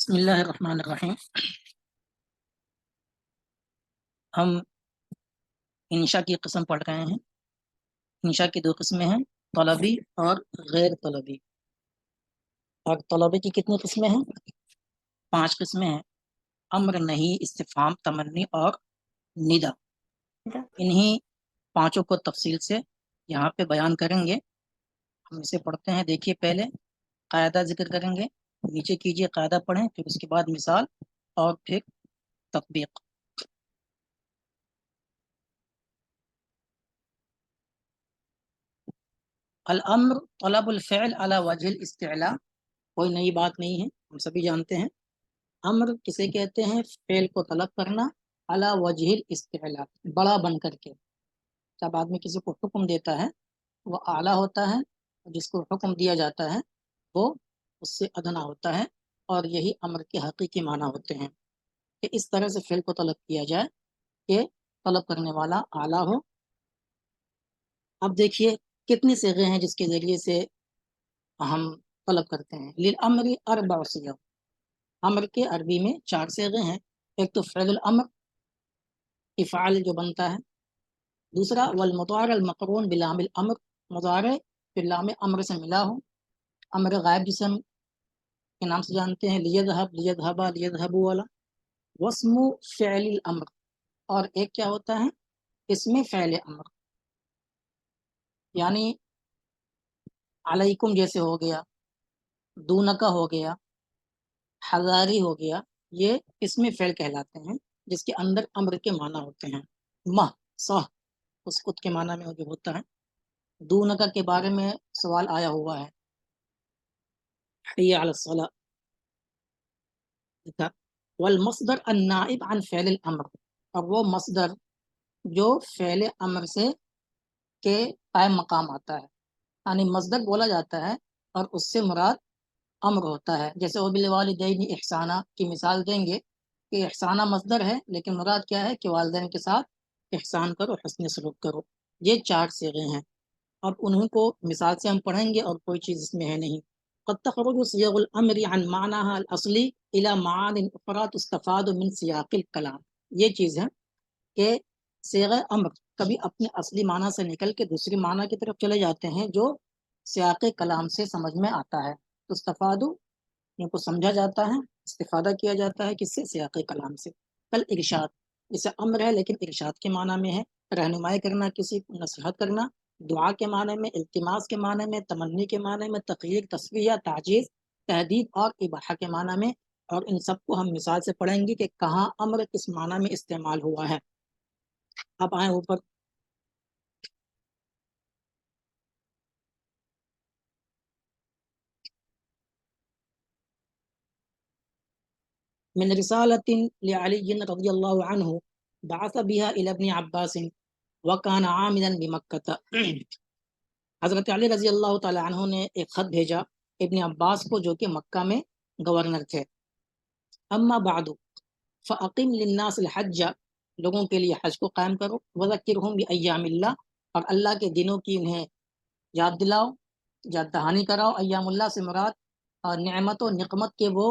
بسم اللہ الرحمن الرحیم۔ ہم انشاء کی قسم پڑھ رہے ہیں۔ انشاء کی دو قسمیں ہیں، طلبی اور غیر طلبی۔ اور طلبی کی کتنی قسمیں ہیں؟ 5 قسمیں ہیں: امر، نہیں، استفہام، تمنی اور ندا۔ انہی 5 کو تفصیل سے یہاں پہ بیان کریں گے۔ ہم اسے پڑھتے ہیں۔ دیکھیے، پہلے قاعدہ ذکر کریں گے، نیچے کیجئے، قاعدہ پڑھیں، پھر اس کے بعد مثال اور پھر تطبیق۔ الامر طلب الفعل على وجه الاستعلاء، کوئی نئی بات نہیں ہے، ہم سبھی جانتے ہیں۔ امر کسے کہتے ہیں؟ فعل کو طلب کرنا، علی وجہ الاستعلاء، بڑا بن کر کے۔ جب آدمی کسی کو حکم دیتا ہے وہ اعلیٰ ہوتا ہے، جس کو حکم دیا جاتا ہے وہ اس سے ادنا ہوتا ہے، اور یہی امر کے حقیقی معنی ہوتے ہیں کہ اس طرح سے فعل کو طلب کیا جائے کہ طلب کرنے والا اعلیٰ ہو۔ اب دیکھیے کتنی صیغے ہیں جس کے ذریعے سے ہم طلب کرتے ہیں۔ للامر اربع صیغ، امر کے عربی میں 4 صیغے ہیں۔ ایک تو فعل الامر، افعال جو بنتا ہے۔ دوسرا والمضارع المقرون بلام الامر، مضارع پھر لام امر سے ملا ہو۔ امر غائب جسے ہم کے نام سے جانتے ہیں، لیذهب، لیذهبا، لیذهبوا والا۔ واسم فعل الامر، اور ایک کیا ہوتا ہے؟ اسم فعل امر، یعنی علیکم جیسے ہو گیا، دونکا ہو گیا، ہزاری ہو گیا، یہ اسم فعل کہلاتے ہیں جس کے اندر امر کے معنی ہوتے ہیں۔ مہ، صح، اسکت کے معنی میں جو ہوتا ہے۔ دونکا کے بارے میں سوال آیا ہوا ہے، حی علی الصلاۃ۔ والمصدر النائب عن فعل الامر، اور وہ مصدر جو فعل امر سے کے قائم مقام آتا ہے، یعنی مصدر بولا جاتا ہے اور اس سے مراد امر ہوتا ہے۔ جیسے وبالوالدین احسانہ کی مثال دیں گے کہ احسانہ مصدر ہے لیکن مراد کیا ہے کہ والدین کے ساتھ احسان کرو، حسن سلوک کرو۔ یہ 4 صیغے ہیں، اور انہیں کو مثال سے ہم پڑھیں گے اور کوئی چیز اس میں ہے نہیں۔ قد تخرج صيغ الامر عن معناها الاصلی الى معان اخرى تستفاد من سیاق الکلام۔ یہ چیز ہے کہ صیغہ امر کبھی اپنے اصلی معنی سے نکل کے دوسری معنی کی طرف چلے جاتے ہیں جو سیاق کلام سے سمجھ میں آتا ہے۔ تستفاد، ان کو سمجھا جاتا ہے، استفادہ کیا جاتا ہے کس سے؟ سیاق کلام سے۔ کل ارشاد، جسے امر ہے لیکن ارشاد کے معنی میں ہے، رہنمائی کرنا، کسی کو نصیحت کرنا۔ دعا کے معنی میں، التماس کے معنی میں، تمنی کے معنی میں، تقریر، تصفیہ، تعجیز، تہدید اور اباحہ کے معنی میں۔ اور ان سب کو ہم مثال سے پڑھیں گے کہ کہاں امر کس معنی میں استعمال ہوا ہے۔ اب آئیں اوپر۔ من رسالۃ لعلی رضی اللہ عنہ بعث بها الى ابن عباس وكان عاملا بمکہ۔ حضرت علی رضی اللہ تعالی عنہ نے ایک خط بھیجا ابن عباس کو جو کہ مکہ میں گورنر تھے۔ اما بعد فاقم للناس الحج، لوگوں کے لیے حج کو قائم کرو، وذکرہم بایام اللہ، اور اللہ کے دنوں کی انہیں یاد دلاؤ، یاد دہانی کراؤ۔ ایام اللہ سے مراد اور نعمت و نقمت کے وہ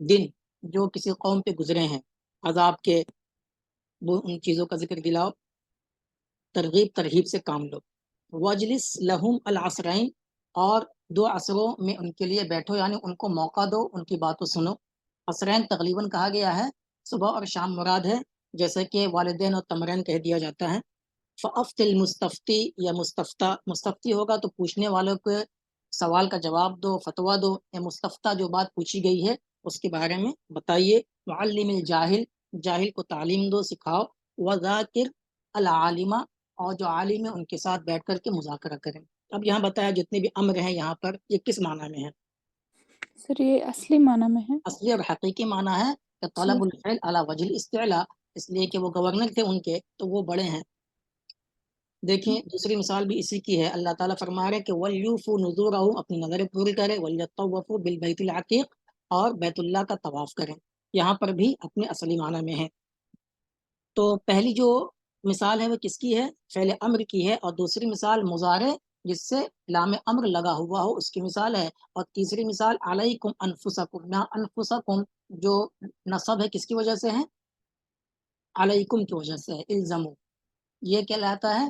دن جو کسی قوم پہ گزرے ہیں، عذاب کے، وہ ان چیزوں کا ذکر دلاؤ، ترغیب ترہیب سے کام لو۔ وجلس لہم العصرین، اور 2 عصروں میں ان کے لیے بیٹھو، یعنی ان کو موقع دو، ان کی باتوں سنو۔ عصرین تقریباً کہا گیا ہے، صبح اور شام مراد ہے، جیسے کہ والدین اور تمرین کہہ دیا جاتا ہے۔ فافت المستفتی، یا مستفتہ، مستفتی ہوگا تو پوچھنے والوں کے سوال کا جواب دو، فتویٰ دو۔ یا مستفتہ، جو بات پوچھی گئی ہے اس کے بارے میں بتائیے۔ معلم الجاہل، جاہل کو تعلیم دو، سکھاؤ۔ وذاکر العالمہ، اور جو عالم ہے ان کے ساتھ بیٹھ کر کے مذاکرہ کریں۔ اب یہاں بتایا جتنے بھی امر ہیں یہاں پر یہ کس معنی میں ہے؟ سر یہ اصلی معنی میں ہے۔ اصلی اور حقیقی معنی ہے کہ طلب الفعل علی وجہ الاستعلاء، اس لیے کہ وہ گورنر تھے ان کے تو وہ بڑے ہیں۔ دیکھیں دوسری مثال بھی اسی کی ہے، اللہ تعالیٰ فرما رہے کہ وَلْيُوفُوا نُذُورَهُمْ، اپنی نظریں پوری کریں، وَلْيَطَّوَّفُوا بِالْبَيْتِ الْعَتِيقِ، اور بیت اللہ کا طواف کریں۔ یہاں پر بھی اپنے اصلی معنی میں ہے۔ تو پہلی جو مثال ہے وہ کس کی ہے؟ فعل امر کی ہے، اور دوسری مثال مضارع جس سے لام امر لگا ہوا ہو، اس کی مثال ہے۔ اور تیسری مثال علیکم انفسکم، یہاں انفسکم جو نصب ہے کس کی وجہ سے ہے؟ علیکم کی وجہ سے ہے، الزمو، یہ کہلاتا ہے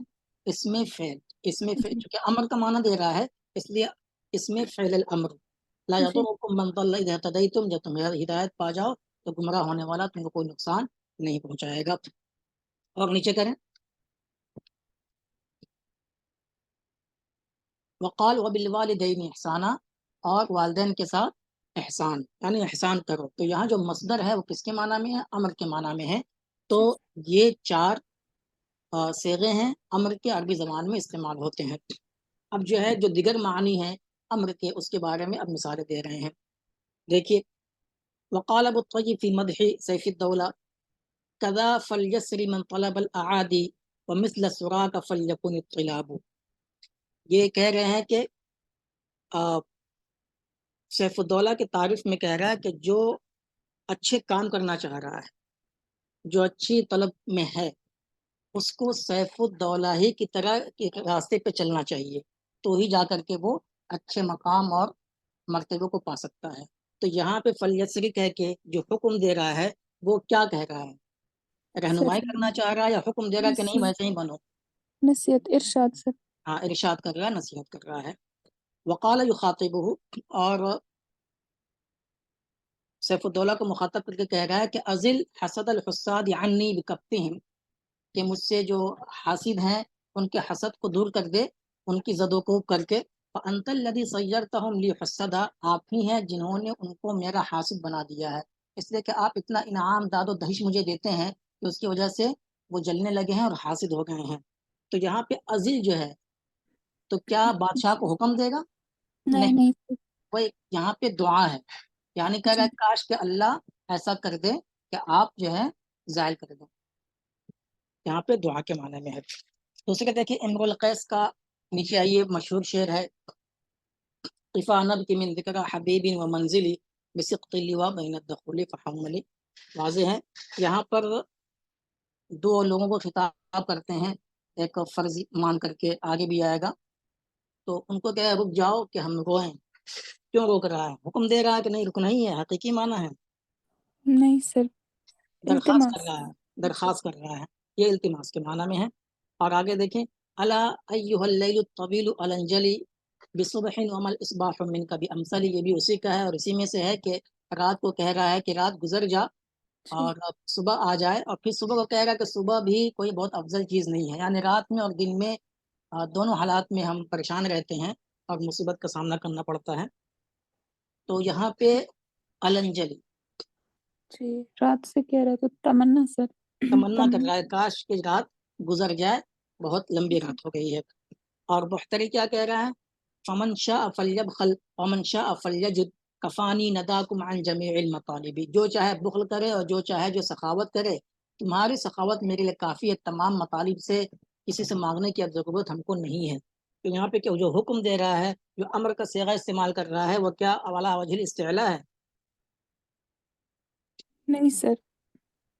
اس میں فعل، اس میں فعل جی چونکہ امر کا معنی دے رہا ہے، اس لیے اس میں فعل الامر۔ لا جی یضرکم من ضل اذا اهتدیتم، جب تم ہدایت پا جاؤ تو گمراہ ہونے والا تم کو کوئی نقصان نہیں پہنچائے گا۔ اور نیچے کریں، وقال وبالوالدین احسانا، اور والدین کے ساتھ احسان یعنی احسان کرو۔ تو یہاں جو مصدر ہے وہ کس کے معنی میں ہے؟ امر کے معنی میں ہے۔ تو جی یہ چار صیغے ہیں امر کے، عربی زبان میں استعمال ہوتے ہیں۔ اب جو ہے جو دیگر معنی ہیں امر کے، اس کے بارے میں اب مثالیں دے رہے ہیں۔ دیکھیے، وقال ابو الطیب فی مدح سیف الدولہ کذا فلیسر من طلب الاعادی ومثل سراک فلیکن الطلاب۔ یہ کہہ رہے ہیں کہ سیف الدولہ کی تعریف میں کہہ رہا ہے کہ جو اچھے کام کرنا چاہ رہا ہے، جو اچھی طلب میں ہے، اس کو سیف الدولہ ہی کی طرح کے راستے پہ چلنا چاہیے، تو ہی جا کر کے وہ اچھے مقام اور مرتبے کو پا سکتا ہے۔ تو یہاں پہ فلیسری کہہ کے جو حکم دے رہا ہے وہ کیا کہہ رہا ہے؟ سر رہنمائی کرنا چاہ رہا ہے یا حکم دے رہا ہے کہ نہیں نصیحت ویسے ہی بنو؟ نصیحت ارشاد سر ہاں، ارشاد کر رہا ہے، نصیحت کر رہا ہے۔ وقال یخاطبہ، اور سیف الدولہ کو مخاطب کر کے کہہ رہا ہے کہ ازل حسد الحساد عنی بکفتہم، کہ مجھ سے جو حاسد ہیں ان کے حسد کو دور کر دے، ان کی زد و کوب کر کے۔ فانت الذی صیرتہم لی حسدا، آپ ہی ہیں جنہوں نے ان کو میرا حاسد بنا دیا ہے، اس لیے کہ آپ اتنا انعام داد و دہش مجھے دیتے ہیں کہ اس کی وجہ سے وہ جلنے لگے ہیں اور حاسد ہو گئے ہیں۔ تو یہاں پہ ازل جو ہے تو کیا بادشاہ کو حکم دے گا؟ نہیں نہیں، نہیں سر وہ یہاں پہ دعا ہے، یعنی کہہ رہا جی ہے کاش کہ اللہ ایسا کر دے کہ آپ جو ہے زائل کر دیں، یہاں پہ دعا کے معنی میں ہے۔ دوسرے کہ دیکھیے امر القیس کا نیچے آئیے مشہور شعر ہے، قفا نبکی من ذکر حبیب و منزلی بسقط اللوا بین الدخول فحملی۔ واضح ہے یہاں پر دو لوگوں کو خطاب کرتے ہیں، ایک فرض مان کر کے آگے بھی آئے گا، تو ان کو کہے رک جاؤ کہ ہم روئیں، کیوں روک رہا ہے؟ حکم دے رہا ہے کہ نہیں رکنا ہی ہے، حقیقی معنی ہے، نہیں سر درخواست کر التماس رہا ہے، درخواست کر رہا ہے، یہ التماس کے معنی میں ہے۔ اور آگے دیکھیں، الا ایھا اللیل الطویل الانجلی بصبح وما الاصباح منک بامثل، یہ بھی اسی کا ہے اور اسی میں سے ہے کہ رات کو کہہ رہا ہے کہ رات گزر جا جی اور صبح آ جائے، اور پھر صبح کو کہے گا کہ صبح بھی کوئی بہت افضل چیز نہیں ہے، یعنی رات میں اور دن میں دونوں حالات میں ہم پریشان رہتے ہیں اور مصیبت کا سامنا کرنا پڑتا ہے۔ تو یہاں پہ الانجلی جی رات سے کہہ رہا تو تمنا سر تمنا کر تمنا رہا ہے کاش کی رات گزر جائے، بہت لمبی جی رات ہو گئی ہے۔ اور بحتری کیا کہہ رہا ہے؟ فمن شاء فلیبخل ومن شاء فلیجد کفانی نداکم عن جمیع المطالب، جو چاہے بخل کرے اور جو چاہے جو سخاوت کرے، تمہاری سخاوت میرے لیے کافی ہے، تمام مطالب سے کسی سے مانگنے کی اب ضرورت ہم کو نہیں ہے۔ تو یہاں پہ جو حکم دے رہا ہے، جو امر کا صیغہ استعمال کر رہا ہے، وہ کیا اولا وجہ الاستعلاء ہے؟ نہیں سر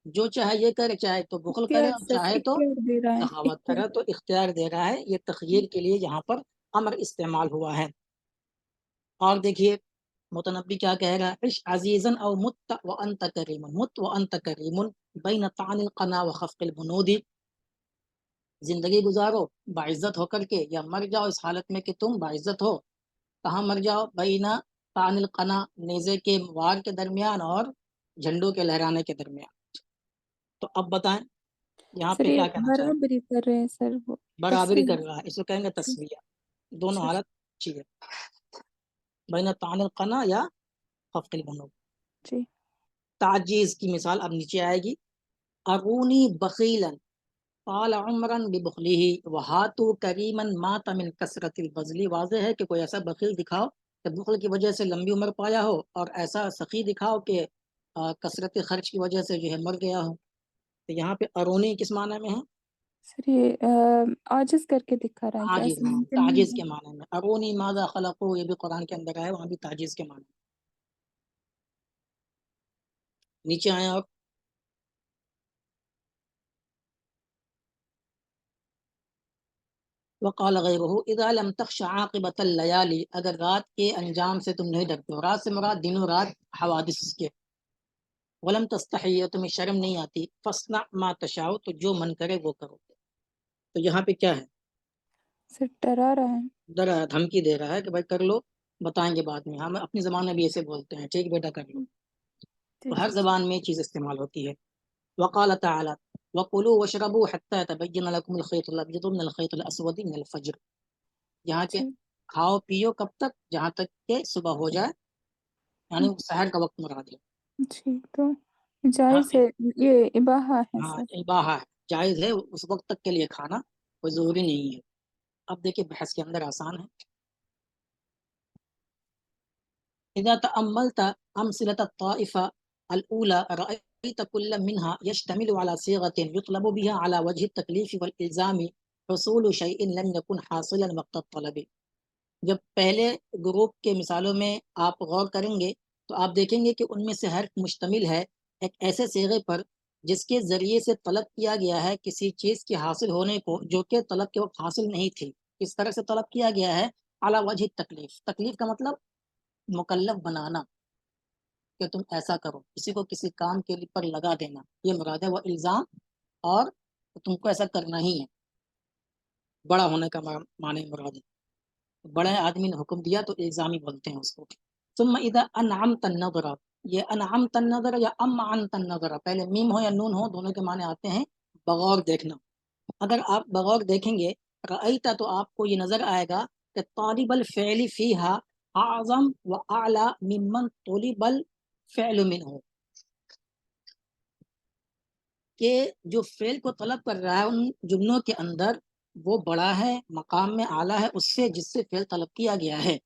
جو چاہے یہ کرے، چاہے تو بخل کرے اختیار اور سر چاہے تو اختیار دے رہا ہے سخاوت اختیار کرے، تو اختیار دے رہا ہے، یہ تخییر کے لیے یہاں پر امر استعمال ہوا ہے۔ اور دیکھیے متنبی کیا کہہ رہا ہے، عش عزیزا او مت وانت کریم، مت وانت کریم بین طعن القنا وخفق البنود، زندگی گزارو باعزت ہو کر کے یا مر جاؤ اس حالت میں کہ تم باعزت ہو۔ کہاں مر جاؤ؟ بین طعن القنا، نیزے کے وار کے درمیان اور جھنڈوں کے لہرانے کے درمیان۔ تو اب بتائیں یہاں سر پہ یہ کیا کہنا چاہتے برابری کر رہے ہیں سر وہ ہیں؟ برابری تسویہ کر رہا ہے، اس کو کہیں گے جی تسویہ، دونوں جی حالت اچھی ہے، بین طعن القنا یا خفق البنود۔ جی تعجیز کی مثال اب نیچے آئے گی، ارونی بخیلا قال عمرا ببخلہ وہاتو کریما مات من کثرت البذل، واضح ہے کہ کوئی ایسا بخیل دکھاؤ کہ بخل کی وجہ سے لمبی عمر پایا ہو، اور ایسا سخی دکھاؤ کہ کثرت خرچ کی وجہ سے جو ہے مر گیا ہو۔ تو یہاں پہ ارونی کس معنی میں ہے؟ سر یہ عاجز کر کے دکھا رہا ہے کہ تعجیز، ایسا ہاں ممکن نہیں تعجیز ہے کے معنی میں، ارونی ماذا خلقو، یہ بھی قرآن کے اندر آئے، وہاں بھی تعجیز کے معنی میں۔ نیچے آئے اور وقال غیرہ اذا لم تخش عاقبۃ اللیالی، اگر رات کے انجام سے تم نہیں ڈرتے ہو، رات سے مراد دنوں رات حوادث کے، ولم تستحی، تمہیں شرم نہیں آتی، فاصنع ما تشاء، تو جو من کرے وہ کرو. تو یہاں پہ کیا ہے؟ سر ڈرا رہا ہے. ڈرا، دھمکی دے رہا ہے کہ بھائی کر لو، بتائیں گے بعد میں، ہم اپنی زبان میں بھی ایسے بولتے ہیں، ٹھیک بیٹا کر لو. جی تو ہر جی زبان میں یہ چیز استعمال ہوتی ہے. وقال تعالی وَقُلُوا وَاشْرَبُوا حَتَّى يَتَبَيَّنَ لَكُمُ الْخَيْطُ الْأَبْيَضُ مِنَ الْخَيْطِ الْأَسْوَدِ مِنَ الْفَجْرِ. یہاں کے جی کھاؤ پیو کب تک؟ جہاں تک کہ صبح ہو جائے، یعنی سحر کا وقت مراد ہے. جی. تو ہاں جائز ہے، یہ اباحہ ہے ہاں، سر. اباحہ ہے، جائز ہے اس وقت تک کے لیے کھانا، کوئی ضروری نہیں ہے. اب دیکھیں بحث کے اندر آسان ہے. اذا تأملت امثلة الطائفة الاولى رأيت كل منها يشتمل على صيغة يطلب بها على وجه التكليف والإلزام حصول شيء لم يكن حاصلا وقت الطلب. جب پہلے گروپ کے مثالوں میں آپ غور کریں گے تو آپ دیکھیں گے کہ ان میں سے ہر مشتمل ہے ایک ایسے صیغے پر جس کے ذریعے سے طلب کیا گیا ہے کسی چیز کے حاصل ہونے کو جو کہ طلب کے وقت حاصل نہیں تھی. کس طرح سے طلب کیا گیا ہے؟ علی وجہ تکلیف. تکلیف کا مطلب مکلف بنانا، کہ تم ایسا کرو، کسی کو کسی کام کے پر لگا دینا، یہ مراد ہے. وہ الزام، اور تم کو ایسا کرنا ہی ہے، بڑا ہونے کا معنی مراد ہے. بڑے آدمی نے حکم دیا تو الزامی بولتے ہیں اس کو. ثم اذا انعمت النظر، یہ انعمت النظر یا امعنت النظر، پہلے میم ہو یا نون ہو، دونوں کے معنی آتے ہیں بغور دیکھنا. اگر آپ بغور دیکھیں گے رأیت، تو آپ کو یہ نظر آئے گا کہ طالب الفعل فیہا اعظم و اعلی ممن طلب الفعل منہ، کہ جو فعل کو طلب کر رہا ہے ان جملوں کے اندر وہ بڑا ہے، مقام میں اعلیٰ ہے اس سے جس سے فعل طلب کیا گیا ہے.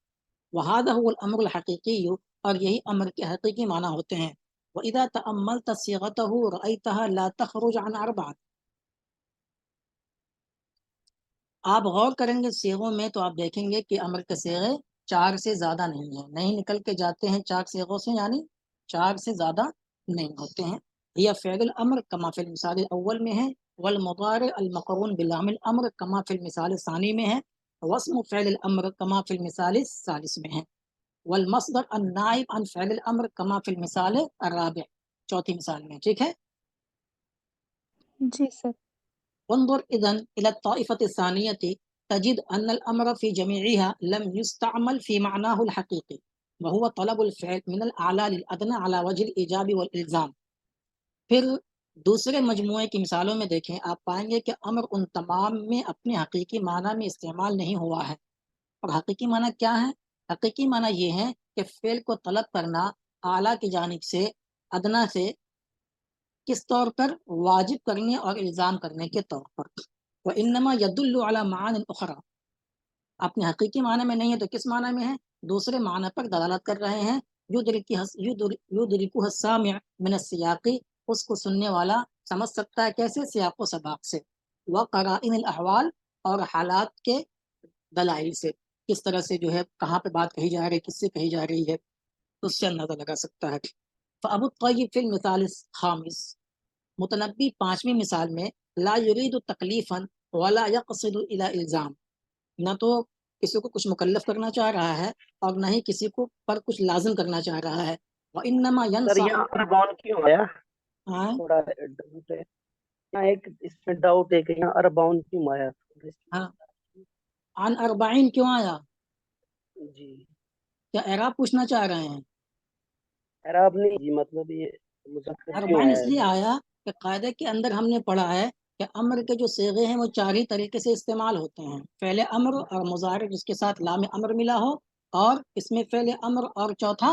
وَهَذَا هُوَ الْأَمْرُ الْحَقِيقِيُّ، اور یہی امر کے حقیقی معنی ہوتے ہیں. وَإِذَا تَأَمَّلْتَ صِيغَتَهُ رَأَيْتَهَا لَا تَخْرُجُ عَنْ أَرْبَعَةٍ، آپ غور کریں گے صیغوں میں تو آپ دیکھیں گے کہ امر کے صیغے 4 سے زیادہ نہیں ہیں، نہیں نکل کے جاتے ہیں 4 صیغوں سے، یعنی 4 سے زیادہ نہیں ہوتے ہیں. یہ فعل الامر کما فی المثال الاول میں ہے، والمضارع المقرون بلام الامر کما فی المثال الثانی میں ہے، واسم فعل الامر کما فی المثال الثالث میں ہے، والمصدر النائب عن فعل الامر کما فی المثال الرابع، چوتھی مثال میں. ٹھیک ہے. جی سر. وانظر اذن الى الطائفة الثانية تجد ان الامر في جميعها لم يستعمل في معناه الحقيقي وهو طلب الفعل من الاعلى للادنى على وجه الايجاب والالزام. پھر دوسرے مجموعے کی مثالوں میں دیکھیں، آپ پائیں گے کہ امر ان تمام میں اپنے حقیقی معنی میں استعمال نہیں ہوا ہے. اور حقیقی معنی کیا ہے؟ حقیقی معنی یہ ہے کہ فعل کو طلب کرنا اعلیٰ کی جانب سے ادنا سے کس طور پر؟ واجب کرنے اور الزام کرنے کے طور پر. وَإِنَّمَا يَدُلُّ عَلَى مَعَانٍ أُخْرَى، اپنے حقیقی معنی میں نہیں ہے تو کس معنی میں ہے؟ دوسرے معنی پر دلالت کر رہے ہیں. يُدْرِكُهَا السَّامِعُ مِنَ السِّيَاقِ، اس کو سننے والا سمجھ سکتا ہے کیسے؟ سیاق و سباق سے. وَقَرَائِنِ الْأَحْوَالِ، اور حالات کے دلائل سے، کس طرح سے جو ہے کہاں پہ بات کہی جا رہی ہے، کس سے کہی جا رہی ہے، اس سے اندازہ لگا سکتا ہے. فَأَبُو الطَّيِّبِ فِي الْمِثَالِ الْخَامِسِ، متنبی 5ویں مثال میں لا یرید تکلیفا ولا یقصد الی الزام، نہ تو کسی کو کچھ مکلف کرنا چاہ رہا ہے اور نہ ہی کسی کو پر کچھ لازم کرنا چاہ رہا ہے. وانما سر ینصح. یہاں اربان کیوں آیا؟ ہاں تھوڑا ڈاؤٹ ہے یہاں، ایک اس میں ڈاؤٹ ہے کہ یہاں اربان کیوں آیا؟ ہاں، عن اربعین کیوں آیا؟ جی کیا اعراب پوچھنا چاہ رہے ہیں؟ عرب نہیں جی، مطلب یہ مذکر کیوں اربعین آیا اس ہے؟ لیے آیا کہ قاعدے کے اندر ہم نے پڑھا ہے کہ امر کے جو صیغے ہیں وہ 4 ہی طریقے سے استعمال ہوتے ہیں. فعل امر اور مضارع جس کے ساتھ لام امر ملا ہو، اور اس میں فعل امر، اور چوتھا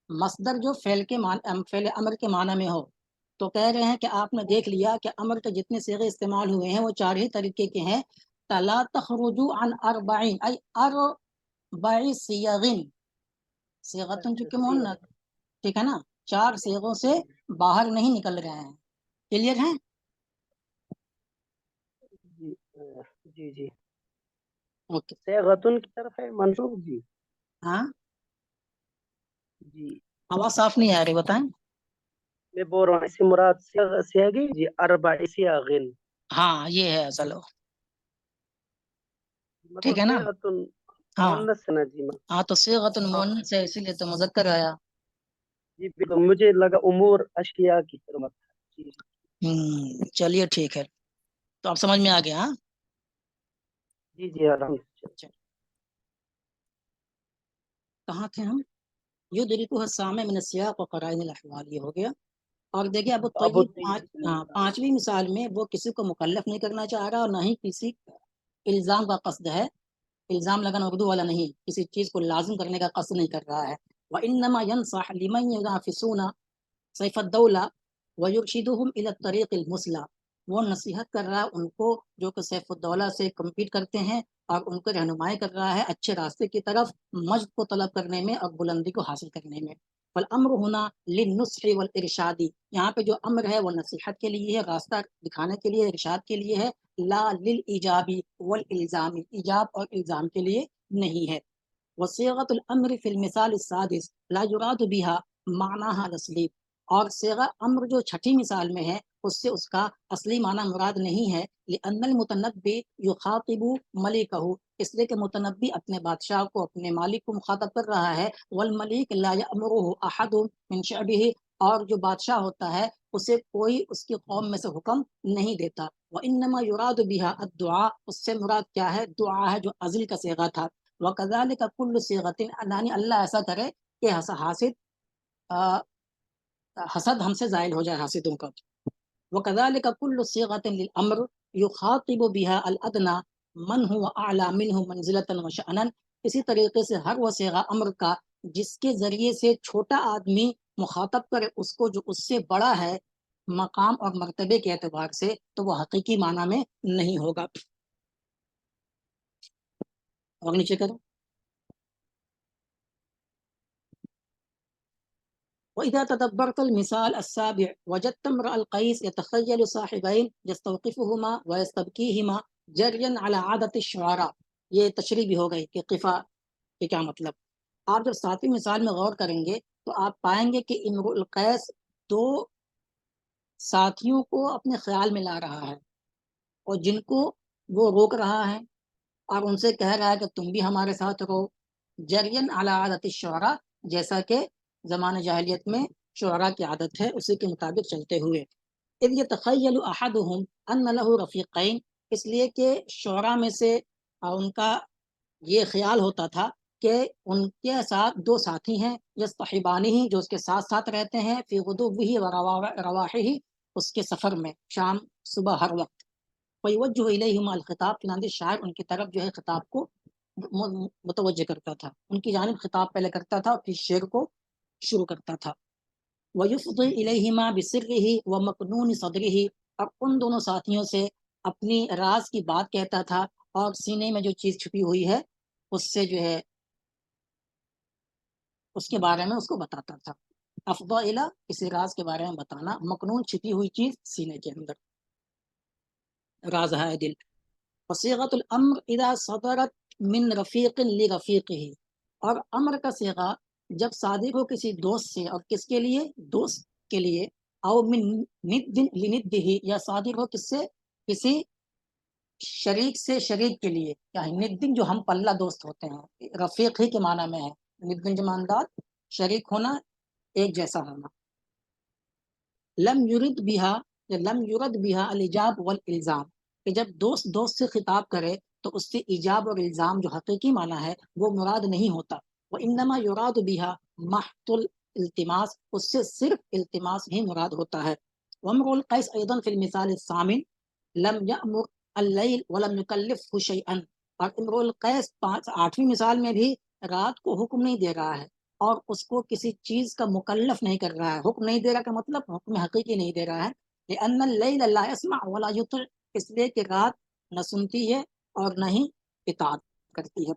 مصدر جو فعل امر کے معنی میں ہو. تو کہہ رہے ہیں کہ آپ نے دیکھ لیا کہ امر کے جتنے صیغے استعمال ہوئے ہیں وہ 4 ہی طریقے کے ہیں. لا تخرجوا عن اربعین ای اربع صیغ، صیغتن چونکہ مؤنث، ٹھیک ہے نا، 4 صیغوں سے باہر نہیں نکل رہے ہیں. کلیئر ہیں؟ جی جی جی. اوکے. صیغتن کی طرف ہے منصوب جی. ہاں، جی آواز صاف نہیں آ رہی، بتائیں. میں بول رہا ہوں اس سے مراد صیغی جی اربع صیغ. ہاں یہ ہے اصل. ٹھیک ہے نا؟ ہاں مؤنث ہے نا جی ہاں تو صیغۃ ہاں المؤنث ہے، اسی لیے تو مذکر آیا۔ جی بالکل، مجھے لگا امور اشیاء کی حرمت ہے جی چلیے ٹھیک ہے، تو اب سمجھ میں آ گیا۔ ہاں جی جی آرام سے چل، کہاں تھے ہم؟ یدرکہ السامع من السیاق و قرائن الاحوال، یہ ہو گیا۔ اور دیکھیے ابو ابو طیب پانچویں مثال میں وہ کسی کو مکلف نہیں کرنا چاہ رہا اور نہ ہی کسی الزام کا قصد ہے، الزام لگانا اردو والا نہیں، کسی چیز کو لازم کرنے کا قصد نہیں کر رہا ہے۔ وَإِنَّمَا يَنصَحُ لِمَنْ يُنَافِسُونَ سَيْفَ الدَّوْلَةِ وَيُرْشِدُهُمْ إِلَى الطَّرِيقِ الْمُثْلَى، وہ نصیحت کر رہا ہے ان کو جو کہ سیف الدولہ سے کمپیٹ کرتے ہیں، اور ان کو رہنمائی کر رہا ہے اچھے راستے کی طرف، مجد کو طلب کرنے میں اور بلندی کو حاصل کرنے میں۔ فالامر ہونا للنصح والارشاد، یہاں پہ جو امر ہے وہ نصیحت کے لیے ہے، راستہ دکھانے کے لیے، ارشاد کے لیے ہے، لا للایجاب والالزام، ایجاب اور الزام کے لیے نہیں ہے۔ وصيغة الامر في المثال السادس لا يراد بها معناها الاصلی، اور صيغہ امر جو چھٹی مثال میں ہے اس سے اس کا اصلی معنی مراد نہیں ہے، لأن المتنبی یخاطب ملکہ، اس لیے کہ متنبی اپنے بادشاہ کو، اپنے مالک کو مخاطب کر رہا ہے، والملک لا یأمرہ احد من شعبہ، اور جو بادشاہ ہوتا ہے اسے کوئی اس کی قوم میں سے حکم نہیں دیتا۔ وانما یراد بها الدعاء، اس سے مراد کیا ہے؟ دعا ہے جو ازل کا صیغہ تھا۔ وَكَذَلِكَ كُلُّ صِيغَةٍ، یعنی اللہ ایسا کرے کہ حسد ہم سے زائل ہو جائے حاسدوں کا۔ وَكَذَلِكَ كُلُّ صِيغَةٍ لِلْأَمْرِ يُخَاطِبُ بِهَا الْأَدْنَى مَنْ هُوَ أَعْلَى مِنْهُ مَنْزِلَةً وَشَأْنًا، اسی طریقے سے ہر وہ صیغہ امر کا جس کے ذریعے سے چھوٹا آدمی مخاطب کرے اس کو جو اس سے بڑا ہے مقام اور مرتبے کے اعتبار سے، تو وہ حقیقی معنی میں نہیں ہوگا۔ اور نیچے کرو۔ وإذا تدبرت المثال السابع وجدت امرأ القيس يتخيل صاحبين يستوقفهما ويستبكيهما جريا على عادة الشعراء، یہ تشریح بھی ہو گئی کہ قفا کے کیا مطلب۔ آپ جب ساتویں مثال میں غور کریں گے تو آپ پائیں گے کہ امرؤ القیس دو ساتھیوں کو اپنے خیال میں لا رہا ہے، اور جن کو وہ روک رہا ہے اور ان سے کہہ رہا ہے کہ تم بھی ہمارے ساتھ رہو، جرین علی عادت الشعراء، جیسا کہ زمانہ جاہلیت میں شعراء کی عادت ہے اسی کے مطابق چلتے ہوئے۔ اذ یتخیل احدہم ان لہ رفیقین، اس لیے کہ شعراء میں سے ان کا یہ خیال ہوتا تھا کہ ان کے ساتھ دو ساتھی ہیں، یصطحبانہ، جو اس کے ساتھ ساتھ رہتے ہیں، فی غدوہ و رواحہ، اس کے سفر میں، شام صبح ہر وقت۔ فیوجہ الیہما الخطاب، چنانچہ شاعر ان کی طرف جو ہے خطاب کو متوجہ کرتا تھا، ان کی جانب خطاب پہلے کرتا تھا اور پھر شعر کو شروع کرتا تھا۔ ویفضی الیہما بسرہ ومکنون صدرہ، اور ان دونوں ساتھیوں سے اپنی راز کی بات کہتا تھا اور سینے میں جو چیز چھپی ہوئی ہے اس سے جو ہے اس کے بارے میں اس کو بتاتا تھا۔ افضا الی، کسی راز کے بارے میں بتانا، مکنون چھپی ہوئی چیز سینے کے اندر، راز ہے دل۔ وصیغۃ الامر اذا صدرت من رفیق لرفیقہ، اور امر کا صیغہ جب صادر ہو کسی دوست سے، اور کس کے لیے؟ دوست کے لیے، او من ند لندہ، یا صادر ہو کس سے؟ کسی شریک سے شریک کے لیے، یعنی ندن جو ہم پلہ دوست ہوتے ہیں، رفیق ہی کے معنی میں ہے، ندن جماندار، شریک ہونا، ایک جیسا ہونا۔ لم یرد بہا، یا لم یرد بہا الایجاب والالزام، کہ جب دوست دوست سے خطاب کرے تو اس سے ایجاب اور الزام جو حقیقی معنی ہے وہ مراد نہیں ہوتا۔ وانما یراد بہا محض الالتماس، اس سے صرف التماس ہی مراد ہوتا ہے۔ وامرؤ القیس ایضا فی المثال الثامن لم یأمر اللیل ولم یکلفہ شیئا، اور امرؤ القیس آٹھویں مثال میں بھی رات کو حکم نہیں دے رہا ہے اور اس کو کسی چیز کا مکلف نہیں کر رہا ہے۔ حکم نہیں دے رہا کا مطلب حکم حقیقی نہیں دے رہا ہے، لأن اللیل لا یسمع ولا یطع، اس لیے کہ رات نہ سنتی ہے اور نہ ہی اطاعت کرتی ہے۔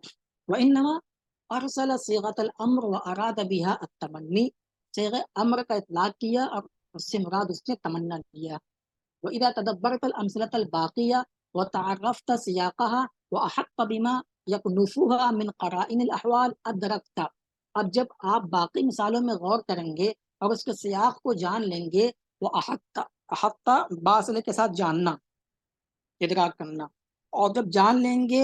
وانما ارسل صیغۃ الامر واراد بها التمنی، صیغہ امر کا اطلاق کیا اور اس سے مراد اس نے تمنا لیا۔ واذا تدبرت الامثلۃ الباقیہ وتعرفت سیاقها واحط بما یکنفها من قرائن الاحوال ادرکت، اب جب آپ باقی مثالوں میں غور کریں گے اور اس کے سیاق کو جان لیں گے، وہ احطہ باصلے کے ساتھ جاننا، ادراک کرنا، اور جب جان لیں گے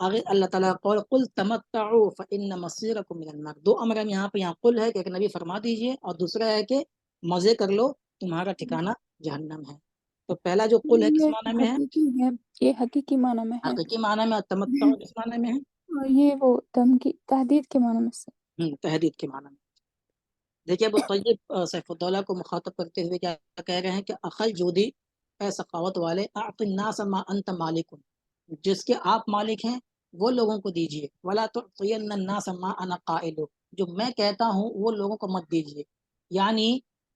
آگے اللہ تعالیٰ قول قل تمتعوا فإن مصيركم من النار. دو امر ہیں یہاں پہ. یہاں قل ہے کہ ایک نبی فرما دیجئے، اور دوسرا ہے کہ مزے کر لو، تمہارا ٹھکانہ جہنم ہے. تو پہلا جو قل ہے کس یہ معنی میں ہے؟ حقیقی ہے، یہ حقیقی معنی میں ہے، حقیقی معنی میں. اور تمتع کس معنی میں ہے؟ اور یہ وہ دھمکی تہدید کے معنی میں سے. تہدید کے معنی میں. دیکھیے ابو طیب سیف الدولہ کو مخاطب کرتے ہوئے کیا کہہ رہے ہیں کہ اخل جودی، اے سخاوت والے، اعط الناس ما انت مالک، جس کے آپ مالک ہیں وہ لوگوں کو دیجیے. ولا تعطین الناس ما انا قائل، جو میں کہتا ہوں وہ لوگوں کو مت دیجیے. یعنی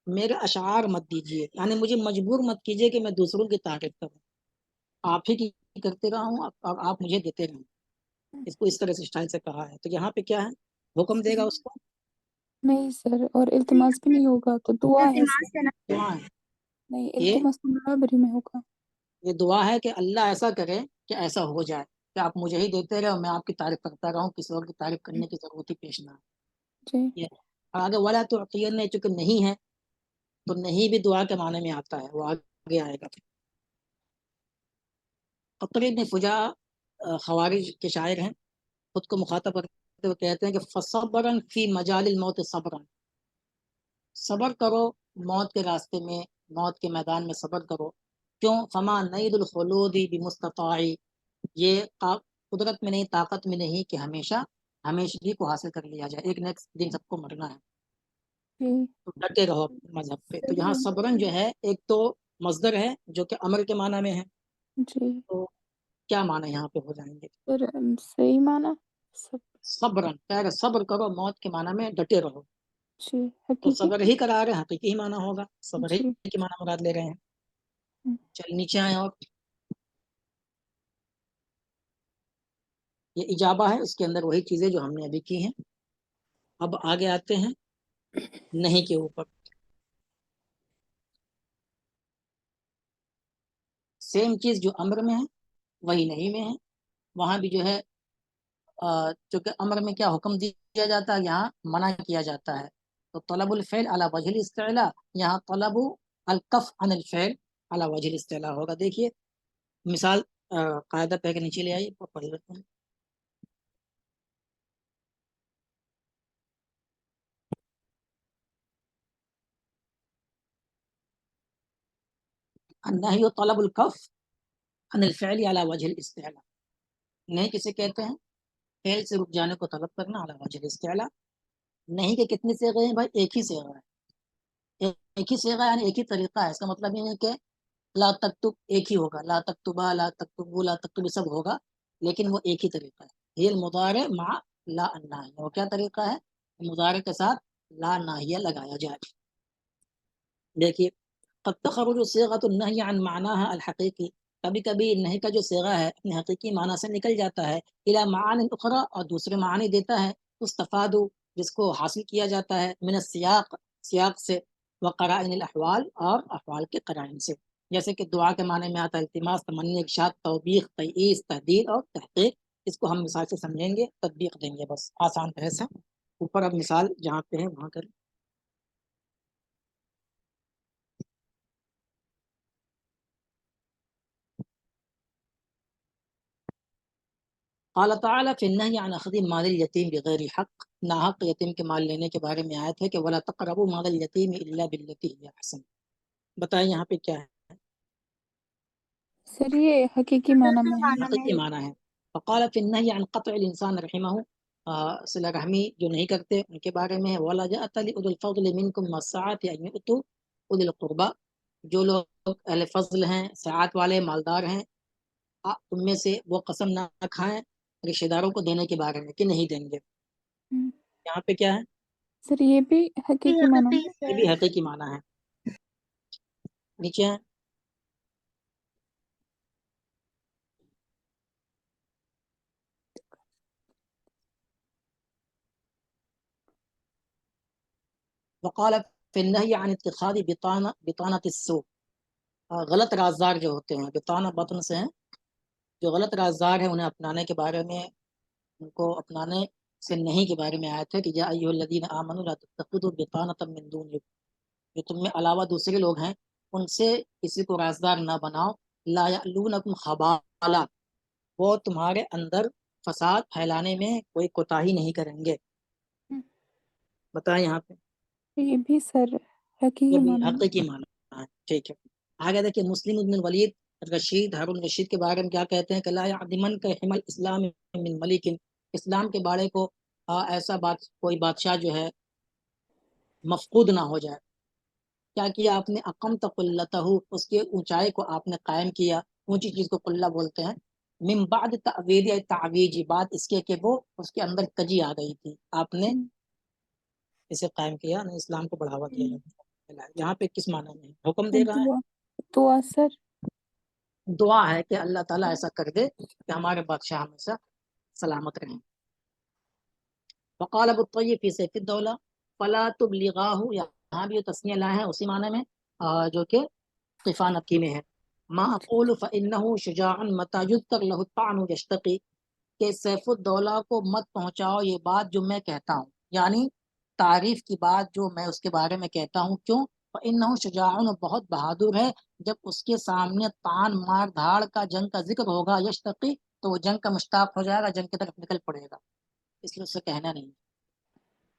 میرے اشعار مت دیجیے، یعنی مجھے مجبور مت کیجیے کہ میں دوسروں کی تعریف کروں. آپ ہی کی کرتے رہا ہوں اور آپ مجھے دیتے رہیں. اس کو اس طرح سے اسٹائل سے کہا ہے. تو یہاں پہ کیا ہے؟ حکم دے گا اس کو؟ نہیں سر، اور التماس بھی نہیں ہوگا، تو دعا ہے سر. دعا ہے. نہیں، یہ التماس تو برابری میں ہوگا. یہ دعا ہے کہ اللہ ایسا کرے کہ ایسا ہو جائے کہ آپ مجھے ہی دیتے رہے اور میں آپ کی تعریف کرتا رہوں، کسی اور کی تعریف کرنے کی ضرورت ہی پیش نہ آئے. جی. یہ اور آگے ولا تعطین چونکہ نہیں ہے تو نہیں بھی دعا کے معنی میں آتا ہے، وہ آگے آئے گا. قطری بن فجا خوارج کے شاعر ہیں، خود کو مخاطب کرتے ہوئے کہتے ہیں کہ فصبرن فی مجال الموت صبرن، صبر کرو موت کے راستے میں، موت کے میدان میں صبر کرو. کیوں؟ فما نید الخلود بمستطاعی، یہ قدرت میں نہیں، طاقت میں نہیں کہ ہمیشہ ہمیشگی کو حاصل کر لیا جائے، ایک نیکسٹ دن سب کو مرنا ہے. جی. تو ڈٹے رہو مذہب پہ. تو یہاں صبرن جو ہے ایک تو مصدر ہے جو کہ امر کے معنی میں ہے. جی. تو کیا معنی یہاں پہ ہو جائیں گے؟ سر صحیح معنی صبرن، پہلے صبر کرو موت کے معنی میں ڈٹے رہو. جی. تو حقیقی. صبر ہی کرا رہے ہیں، حقیقی ہی معنی ہوگا، صبر ہی جی. کی معنی مراد لے رہے ہیں. چل نیچے آئے. اور یہ اجابہ ہے، اس کے اندر وہی چیزیں جو ہم نے ابھی کی ہیں. اب آگے آتے ہیں نہیں کے اوپر. سیم چیز جو امر میں ہے وہی نہیں میں ہے. وہاں بھی جو ہے چونکہ امر میں کیا حکم دیا جاتا ہے، یہاں منع کیا جاتا ہے. تو طلب الفعل علی وجہ الاستعلاء، یہاں طلب الکف عن الفعل علی وجہ الاستعلاء ہوگا. دیکھیے مثال قاعدہ پہ کے نیچے لے آئیے، پڑھ لیتے ہیں. النہی طلب الکف عن الفعل علی وجہ الاستعلاء. نہیں کسے کہتے ہیں؟ فعل سے رک جانے کو طلب کرنا علی وجہ الاستعلاء. نہیں کہ کتنے صیغے ہیں بھائی؟ ایک ہی صیغہ ہے. ایک ہی صیغہ یعنی ایک ہی طریقہ ہے. اس کا مطلب یہ ہے کہ لا تکتب ایک ہی ہوگا، لا تکتبا، لا تکتبو، لا تکتب سب ہوگا، لیکن وہ ایک ہی طریقہ ہے. یہ المضارع مع لا الناہیہ. وہ کیا طریقہ ہے؟ مضارع کے ساتھ لا ناہیہ لگایا جائے. دیکھیے قد تخرج صيغة النهي عن معناها الحقيقي، کبھی کبھی نہیں کا جو صیغہ ہے اپنے حقیقی معنی سے نکل جاتا ہے الى معان اخرى، اور دوسرے معنی دیتا ہے. استفاد، جس کو حاصل کیا جاتا ہے، من السیاق، سیاق سے، وقرائن الاحوال، اور احوال کے قرائن سے. جیسے کہ دعا کے معنی میں آتا ہے التماس، تمنی، ارشاد، توبیخ، تئیس، تحدید اور تحقیق. اس کو ہم مثال سے سمجھیں گے، تطبیق دیں گے، بس آسان بحث ہے. اوپر اب مثال جہاں پہ ہے وہاں کریں. قال تعالیٰ فی النہی عن اخذ مال الیتیم بغیر حق، ناحق یتیم کے مال لینے کے بارے میں آیت ہے کہ ولا تقربوا مال الیتیم الا بالتی ہی احسن. بتائیں یہاں پہ کیا ہے؟ سر یہ حقیقی معنی میں ہے. حقیقی معنی ہے. فقال فی النہی عن قطع الانسان رحمہ، صلہ رحمی جو نہیں کرتے ان کے بارے میں ہے. ولا جاءت لأولی الفضل منکم والسعة ان یؤتوا اولی القربى، جو لوگ اہل فضل ہیں، سعات والے، مالدار ہیں، تم میں سے وہ قسم نہ کھائیں رشتہ داروں کو دینے کے بارے میں کہ نہیں دیں گے. یہاں پہ کیا ہے؟ سر یہ بھی حقیقی معنی میں. یہ بھی حقیقی معنی ہے. نیچے ہے وقال فی النہی عن اتخاذ بطانۃ السوء، غلط رازدار جو ہوتے ہیں، بطانہ بطن سے ہیں، جو غلط رازدار ہیں انہیں اپنانے کے بارے میں، ان کو اپنانے سے نہیں کے بارے میں آیت ہے کہ یا ایھا الذین آمنوا لا تتخذوا بطانۃ من دونکم، جو تم میں علاوہ دوسرے لوگ ہیں ان سے کسی کو رازدار نہ بناؤ. لا یألونکم خبالا، وہ تمہارے اندر فساد پھیلانے میں کوئی کوتاہی نہیں کریں گے. بتائیں یہاں پہ یہ بھی سر یہ حقیقی بھی معنی میں. حقیقی معنی ہے. ٹھیک ہے. آگے دیکھیے مسلم ابن الولید رشید ہارون رشید کے بارے میں کیا کہتے ہیں کہ لا یعدمن کا حمل اسلام من ملک، اسلام کے بارے کو ایسا کوئی بادشاہ جو ہے مفقود نہ ہو جائے. کیا کیا آپ نے؟ اقمت قلتہ، اس کے اونچائی کو آپ نے قائم کیا. اونچی چیز کو قلہ بولتے ہیں. من بعد تعویل یا تعویجی، بعد اس کے وہ اس کے اندر کجی آ گئی تھی، آپ نے اسے قائم کیا، نہ اسلام کو بڑھاوا دیا. یہاں پہ کس معنی میں حکم دے رہا ہے؟ دعا سر. دعا ہے کہ اللہ تعالیٰ ایسا کر دے کہ ہمارے بادشاہ ہمیشہ سلامت رہیں. وقال ابو الطیب فی سیف الدولہ فلا تبلغاہ، یہاں بھی تسنیہ لائے ہیں اسی معنی میں جو کہ قفا نقی میں ہے. ما اقول فانه شجاع متى يذكر له الطعن يشتقي، کہ سیف الدولہ کو مت پہنچاؤ یہ بات جو میں کہتا ہوں، یعنی تعریف کی بات جو میں اس کے بارے میں کہتا ہوں. کیوں؟ فانه شجاع، بہت بہادر ہے. جب اس کے سامنے طعن مار دھاڑ کا جنگ کا ذکر ہوگا، یشتقی، تو وہ جنگ کا مشتاق ہو جائے گا، جنگ کی طرف نکل پڑے گا، اس لیے اسے کہنا نہیں.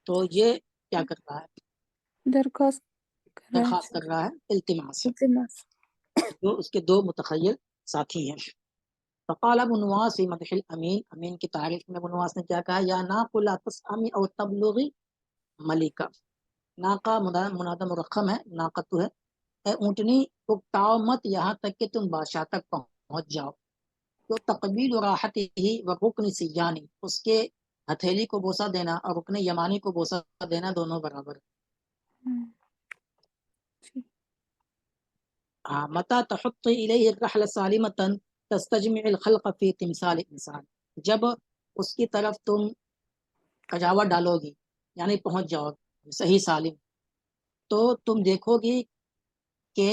تو یہ کیا کر رہا ہے؟ درخواست کر رہا ہے درخواست سر. کر رہا ہے، التماس. التماس. جو اس کے دو متخیل ساتھی ہیں. فقال ابو نواس فی مدح الامین، امین کی تعریف میں ابو نواس نے کیا کہا؟ یا ناقہ لا تسأمی او تبلغی ملکہ. ناقہ منادہ مرقم ہے، ناقہ ہے. اے اونٹنی اکتاؤ مت یہاں تک کہ تم بادشاہ تک پہنچ جاؤ. تو تقبیل راحت ہی و رکن سیانی، اس کے ہتھیلی کو بوسہ دینا اور رکن یمانی کو بوسہ دینا دونوں برابر. متى تحط الیہ الرحل سالمتا تستجمع الخلق فی تمثال انسان، جب اس کی طرف تم کجاوت ڈالو گی، یعنی پہنچ جاؤ گی صحیح سالم، تو تم دیکھو گی کہ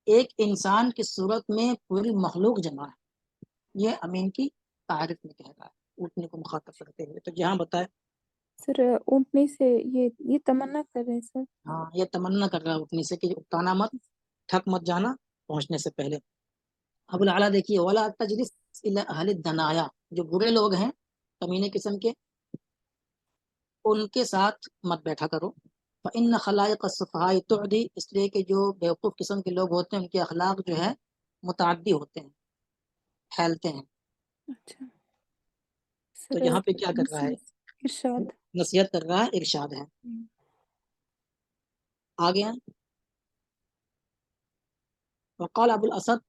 ایک انسان کی صورت میں پوری مخلوق جمع ہے. یہ امین کی تعریف میں کہہ رہا ہے اونٹنی کو مخاطب کرتے ہوئے. تو جہاں بتائے سر اونٹنی سے یہ تمنا کر رہے ہیں سر. ہاں، یہ تمنا کر رہا ہے اونٹنی سے کہ اکتانا مت، تھک مت جانا پہنچنے سے پہلے. ابو العلا دیکھیے ولا تجلس الی اہل الدنایا، جو برے لوگ ہیں کمینے قسم کے، ان کے ساتھ مت بیٹھا کرو. فإن خلائق الصفحاء تعدی، اس لیے کہ جو بیوقوف قسم کے لوگ ہوتے ہیں ان کے اخلاق جو ہے متعدی ہوتے ہیں، پھیلتے ہیں. اچھا تو سر. یہاں پہ کیا کر رہا ہے؟ ارشاد. نصیحت کر رہا ہے، ارشاد ہے. آگے ہیں. وقال ابو الاسد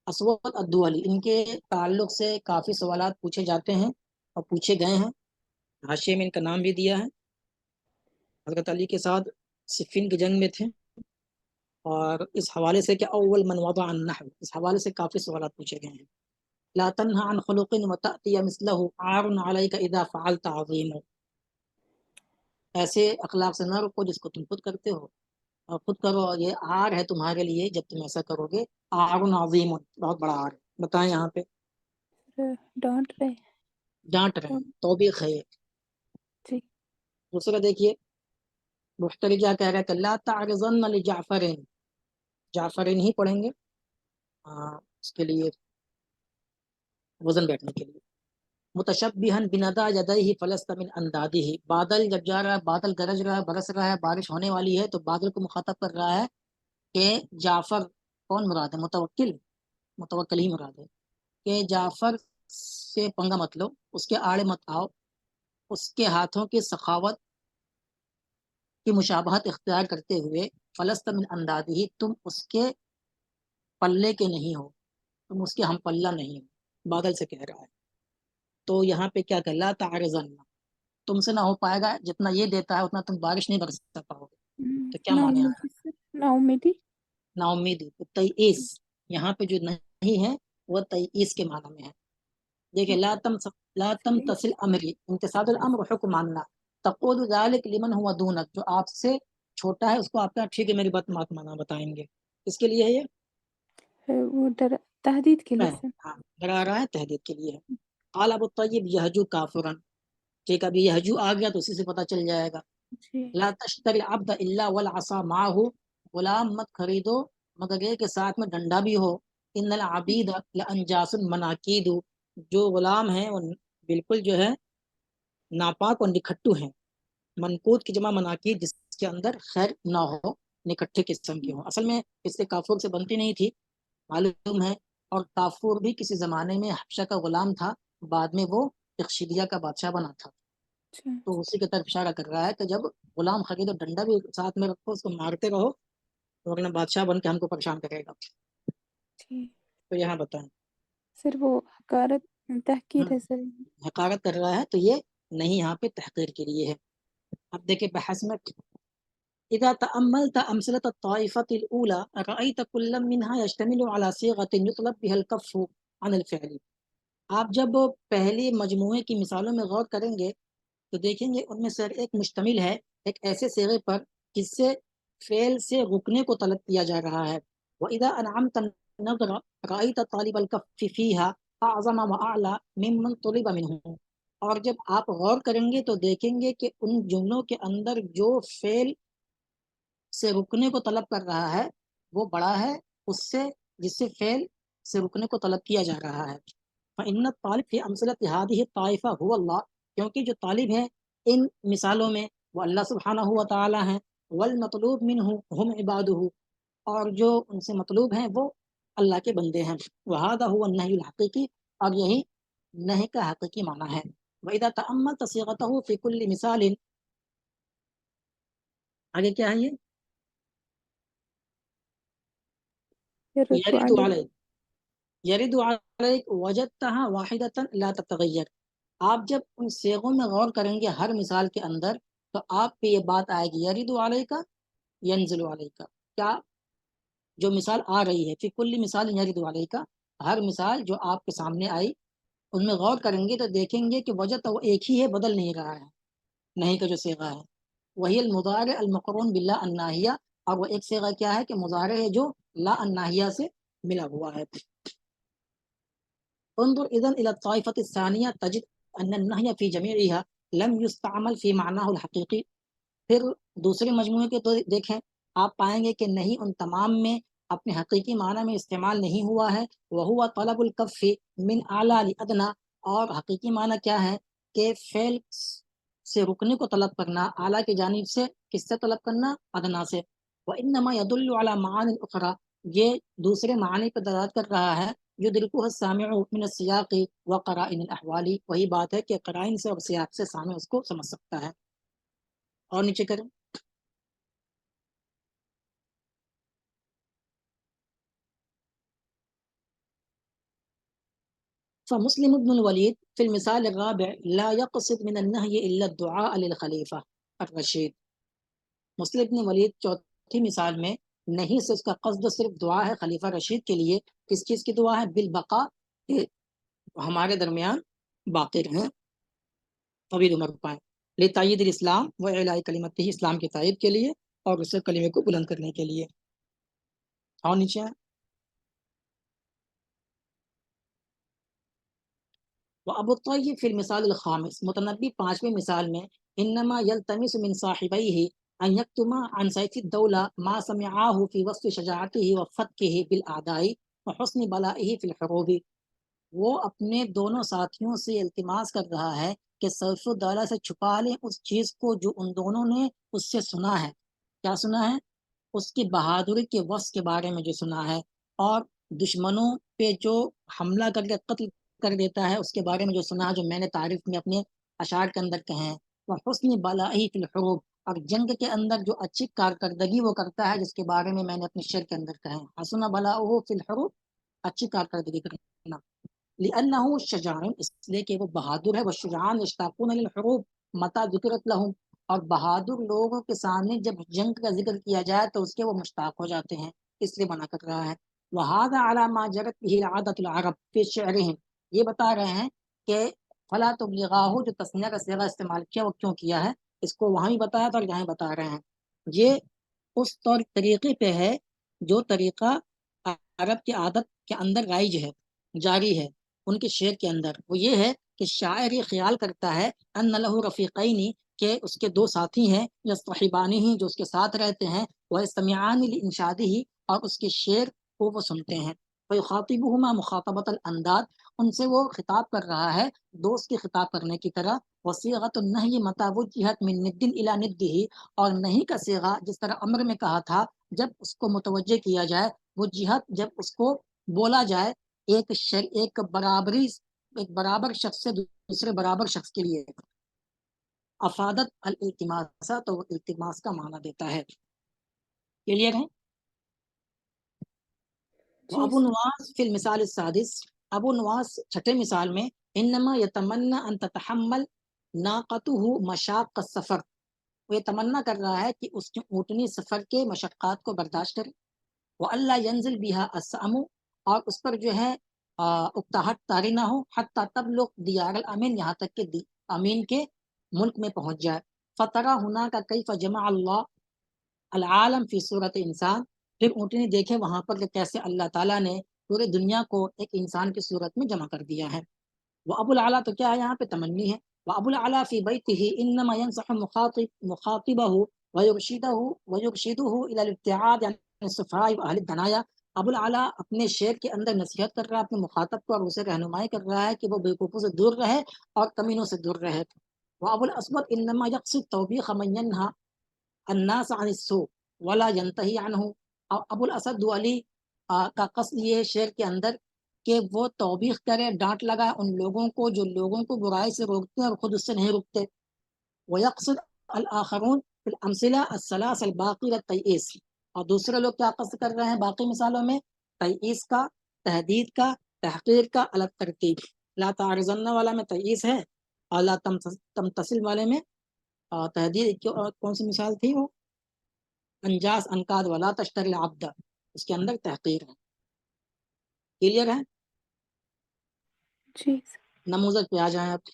اسود الدولی، ان کے تعلق سے کافی سوالات پوچھے جاتے ہیں اور پوچھے گئے ہیں. حاشیے میں ان کا نام بھی دیا ہے. حضرت علی کے ساتھ صفین کی جنگ میں تھے، اور اس حوالے سے کہ اول من وضع النحو، اس حوالے سے کافی سوالات پوچھے گئے ہیں. لا تنهى عن خلق وتأتي مثله عار عليك اذا فعلت عظيم، ایسے اخلاق سے نہ رکو جس کو تم خود کرتے ہو، اور خود کرو، اور یہ عار ہے تمہارے لیے جب تم ایسا کرو گے. عار عظیم، بہت بڑا عار. بتائیں یہاں پہ ڈانٹ رہے ہیں. ڈانٹ رہے ہیں، توبیخ ہے. جی. دوسرا دیکھیے مختلف کیا کہہ رہا ہے کہ لا تعرضن لجعفرین، جعفرین ہی پڑھیں گے اس کے لیے وزن بیٹھنے کے لیے. متشبہن بندا یدیہ فلست من اندادہ، بادل جب جا رہا ہے، بادل گرج رہا ہے، برس رہا ہے، بارش ہونے والی ہے، تو بادل کو مخاطب کر رہا ہے کہ جعفر، کون مراد ہے؟ متوکل، متوکل ہی مراد ہے، کہ جعفر سے پنگا مت لو، اس کے آڑے مت آؤ، اس کے ہاتھوں کی سخاوت کی مشابہت اختیار کرتے ہوئے فلست من اندادہ، تم اس کے پلے کے نہیں ہو، تم اس کے ہم پلہ نہیں ہو، بادل سے کہہ رہا ہے. تو یہاں پہ کیا کہ لا تعرضن، تم سے نہ ہو پائے گا، جتنا یہ دیتا ہے اتنا تم بارش نہیں برس پاؤ گے. تو کیا مانے نا امیدی. نا امیدی. تیئیس یہاں پہ جو نہیں ہے وہ تیئیس کے معنی میں ہے. دیکھیں لا تمتصل امری، امتصاد الامر حکم ماننا. تقول ذلك لمن هو دونک، جو آپ سے چھوٹا ہے اس کو آپ کا ٹھیک ہے میری بات مات مانا بتائیں گے. اس کے لیے ہے یہ وہ تحدید کے لیے سر. ہاں، ڈرا رہا ہے، تحدید کے لیے ہے. قال ابو الطیب یہجو کافرن، ٹھیک ہے، ابھی یہجو آ گیا تو اسی سے پتہ چل جائے گا. جی. لا تشتری العبد الا والعصا معه، غلام مت خریدو مگر یہ کہ ساتھ میں ڈنڈا بھی ہو. ان العبید لانجاس مناکید، جو غلام ہیں وہ بالکل جو ہے ناپاک اور نکھٹو ہیں. منقود کی جمع مناقید جس کے اندر خیر نہ ہو، نکٹھے قسم کی ہو. اصل میں اس سے کافور سے بنتی نہیں تھی معلوم ہے، اور کافور بھی کسی زمانے میں حبشہ کا غلام تھا، بعد میں وہ اخشیدیہ کا بادشاہ بنا تھا. اچھا تو اسی کی طرف اشارہ کر رہا ہے کہ جب غلام خریدو ڈنڈا بھی ساتھ میں رکھو، اس کو مارتے رہو، تو اپنا بادشاہ بن کے ہم کو پریشان کرے گا. ٹھیک. تو یہاں بتائیں سر وہ حقارت تحقیر ہے سر. حقارت کر رہا ہے، تو یہ نہیں، یہاں پہ تحقیر کے لیے ہے. اب دیکھیں بحث میں اذا تأملت أمثلة الطائفة الأولى رأيت كل منها يشتمل على صيغة يطلب بها الكف عن الفعل. آپ جب پہلی مجموعے کی مثالوں میں غور کریں گے تو دیکھیں گے ان میں سے ایک مشتمل ہے ایک ایسے صیغے پر جس سے فعل سے رکنے کو طلب کیا جا رہا ہے. وَإِذَا أَنْعَمْتَ النَّظْرَ رَأَيْتَ طَالِبَ الْكَفِّ فِيهَا أَعْظَمَ وَأَعْلَى مِمَّنْ طُلِبَ مِنْهُ. اور جب آپ غور کریں گے تو دیکھیں گے کہ ان جملوں کے اندر جو فعل سے رکنے کو طلب کر رہا ہے وہ بڑا ہے اس سے جس سے فعل سے رکنے کو طلب کیا جا رہا ہے. فإن الطالب في أمثلة هذه الطائفة هو الله. کیونکہ جو طالب ہے ان مثالوں میں وہ اللہ سبحانہ و تعالی ہیں. والمطلوب منه هم عباده. اور جو ان سے مطلوب ہیں وہ اللہ کے بندے ہیں. وهذا هو النهي الحقيقي. اور یہی نہی کا حقیقی معنی ہے. وإذا تأملت صيغته في كل مثال. آگے کیا ہے یہ يرد عليك يرد عليك وجدتها واحدة لا تتغير. آپ جب ان صيغوں میں غور کریں گے ہر مثال کے اندر تو آپ پہ یہ بات آئے گی يرد عليك ينزل عليك. کیا جو مثال آ رہی ہے فی کل مثال يرد عليك، ہر مثال جو آپ کے سامنے آئی ان میں غور کریں گے تو دیکھیں گے کہ وجہ تو ایک ہی ہے، بدل نہیں رہا ہے. نہیں کا جو صيغہ ہے وہی المضارع المقرون باللا الناہیہ، اور وہ ایک صيغہ کیا ہے کہ مضارع ہے جو لا الناہیہ سے ملا ہوا ہے. انظر اذن الى الطائفة الثانية تجد ان النهي في جميعها لم يستعمل في معناه الحقيقي. پھر دوسرے مجموعے کے تو دیکھیں آپ پائیں گے کہ نہیں ان تمام میں اپنے حقیقی معنی میں استعمال نہیں ہوا ہے. وهو طلب الكف من اعلی لادنى. اور حقیقی معنی کیا ہے کہ فعل سے رکنے کو طلب کرنا اعلیٰ کی جانب سے، کس سے طلب کرنا؟ ادنا سے. وانما يدل على معان اخرى. یہ دوسرے معنی پر دلالت کر رہا ہے يدركها السامع من السياق وقرائن الاحوال. وہی بات ہے کہ قرائن سے اور سیاق سے سامع اس کو سمجھ سکتا ہے. اور نیچے کریں فمسلم بن الولید في المثال الرابع لا يقصد من النهي الا الدعاء للخلیفہ الرشید. مسلم بن ولید چوتھی مثال میں نہیں سے اس کا قصد صرف دعا ہے خلیفہ رشید کے لیے. کس چیز کی دعا ہے؟ بالبقاء، کہ ہمارے درمیان باقی رہیں، طویل عمر پائیں. لتائید الاسلام و اعلاء کلمتہ، اسلام کی تائید کے لیے اور اس کلمے کو بلند کرنے کے لیے. اور نیچے وابو الطیب فی المثال الخامس. متنبی پانچویں مثال میں انما یلتمس من صاحبیہ ان یکتما عن سیف الدولہ ما سمعاه فی وصف شجاعته وفتکه بالاعداء وحسن بلائه فی الحروب. وہ اپنے دونوں ساتھیوں سے التماس کر رہا ہے کہ سیف الدولہ سے چھپا لیں اس چیز کو جو ان دونوں نے اس سے سنا ہے. کیا سنا ہے؟ اس کی بہادری کے وصف کے بارے میں جو سنا ہے، اور دشمنوں پہ جو حملہ کر کے قتل کر دیتا ہے اس کے بارے میں جو سنا ہے، جو میں نے تعریف میں اپنے اشعار کے اندر کہے ہیں. وحسن بلائی فی الحروب. اور جنگ کے اندر جو اچھی کارکردگی وہ کرتا ہے جس کے بارے میں نے اپنے شعر کے اندر کہے ہیں. حسن بلاؤہ فی الحروب، اچھی کارکردگی کرنا. لأنه شجاع، اس لیے کہ وہ بہادر ہے. والشجعان یشتاقون للحروب متى ذکرت لهم. اور بہادر لوگوں کے سامنے جب جنگ کا ذکر کیا جائے تو اس کے وہ مشتاق ہو جاتے ہیں، اس لیے منع کر رہا ہے. وهذا على ما جرت به عادة العرب في شعرهم. یہ بتا رہے ہیں کہ فلا تبلغاہ جو تسنیہ کا صیغہ استعمال کیا وہ کیوں کیا ہے، اس کو وہاں بھی بتایا تھا اور یہاں بتا رہے ہیں. یہ اس طریقے پہ ہے جو طریقہ عرب کی عادت کے اندر رائج ہے، جاری ہے ان کے شعر کے اندر. وہ یہ ہے کہ شاعر یہ خیال کرتا ہے ان لہ رفیقین، کہ اس کے دو ساتھی ہیں، یصطحبانہ جو اس کے ساتھ رہتے ہیں، ویستمعان لانشادہ اور اس کے شعر کو وہ سنتے ہیں. فیخاطبہما مخاطبۃ الانداد، ان سے وہ خطاب کر رہا ہے دوست کی خطاب کرنے کی طرح. وصیغۃ النہی متی وجہت من ند الی ندہ، اور نہیں کا صیغہ جس طرح امر میں کہا تھا جب اس کو متوجہ کیا جائے، وجہت جب اس کو بولا جائے ایک برابر شخص سے دوسرے برابر شخص کے لیے. افادت الالتماس، تو وہ التماس کا معنی دیتا ہے. کلیئر ہے؟ جی ابو نواس فی المثال السادس، ابو نواس چھٹے مثال میں انما یتمنى ان تتحمل ناقته مشاق السفر، وہ یہ تمنا کر رہا ہے کہ اس کی اونٹنی سفر کے مشقات کو برداشت کرے. وَأَلَّا يَنزِلْ بِهَا السَّأْمُ، اور اس پر جو ہے اکتاہٹ طاری نہ ہو، حتی تبلغ دیار الامین، یہاں تک کہ امین کے ملک میں پہنچ جائے. فَتَرَى هُنَاكَ كَيْفَ جَمَعَ اللَّهُ العالم فی صورت انسان، پھر اونٹنی دیکھے وہاں پر کہ کیسے اللہ تعالیٰ نے پورے دنیا کو ایک انسان کی صورت میں جمع کر دیا ہے. وہ ابو العلا تو کیا ہے یہاں پہ تمنی ہے. وابو العلا فی بیتہ انما ينصح مخاطبہ ويرشده الى الابتعاد عن الصفراء واہل الدنایا. ابو العلا اپنے شعر کے اندر نصیحت کر رہا ہے اپنے مخاطب کو، اور اسے رہنمائی کر رہا ہے کہ وہ بیوقوفوں سے دور رہے اور کمینوں سے دور رہے. وابو الاسود انما يقصد توبیخ من ينهى الناس عن السوء ولا ينتهي عنه. ابو الاسد علی کا قصد یہ ہے شعر کے اندر کہ وہ توبیخ کرے، ڈانٹ لگائے ان لوگوں کو جو لوگوں کو برائی سے روکتے ہیں اور خود اس سے نہیں رکتے. وَيَقْصِدْ الْآخَرُونَ فِي الْأَمْثِلَةِ الثَّلَاثِ الْبَاقِيَةِ التَّيْئِيسِ، اور دوسرے لوگ کیا قصد کر رہے ہیں باقی مثالوں میں؟ تیئیس کا، تحدید کا، تحقیر کا، الگ ترتیب. لا تعرضن والا میں تیئیس ہے، اور لا تمتصل والے میں تحدید. کون سی مثال تھی وہ؟ انجاز انقاد ولا تشتری العبد، اس کے اندر تحقیر ہے. کلیئر ہے؟ جی نموذج پہ آ جائیں آپ.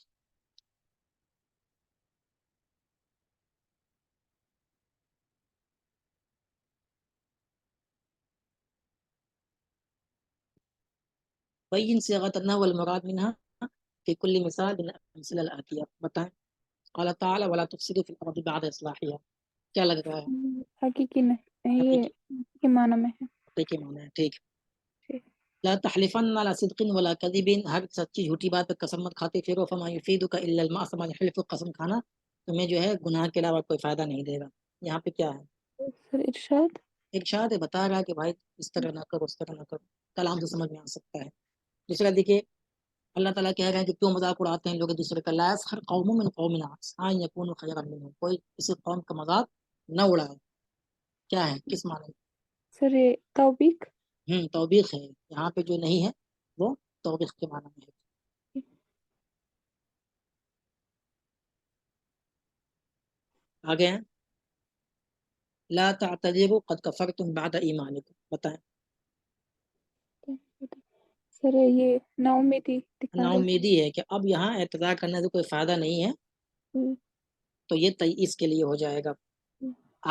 بین صيغة النحو والمراد منها في كل مثال من الأمثلة الآتية. بتائیں. قال تعالى ولا تفسدوا في الأرض بعد إصلاحها، کیا لگ رہا ہے؟ حقیقی نہیں، یہ کے معنی میں ہے. حقیقی معنی ہے. ٹھیک. لا تحلفن على صدق ولا كذب، ہر سچی جھوٹی بات پہ قسم مت کھاتے پھرو. فما يفيدك الا المعصم الحلف، قسم کھانا تمہیں جو ہے گناہ کے علاوہ کوئی فائدہ نہیں دے گا. یہاں پہ کیا ہے؟ سر ارشاد ارشاد ہے، بتا رہا ہے کہ بھائی اس طرح نہ کرو، اس طرح نہ کرو. کلام سے سمجھ میں آ سکتا ہے. دوسرا دیکھیے اللہ تعالیٰ کہہ رہے ہیں کہ کیوں مذاق اڑاتے ہیں لوگ دوسرے کا. لا يسخر قوم من قوم عسى ان يكونوا خيرا منهم، کوئی کسی قوم کا مذاق نہ اڑائے. کیا ہے؟ کس معنی میں؟ سر توبیق. توبیخ ہے. یہاں پہ جو نہیں ہے وہ توبیخ کے معنی میں ہے. آگے ہیں. لا تعتذروا قد كفرتم بعد ایمانکم، بتائیں. سر یہ نا امیدی دکھا نا رہے امیدی ہے کہ اب یہاں اعتذار کرنے سے کوئی فائدہ نہیں ہے، تو یہ تیئیس کے لیے ہو جائے گا.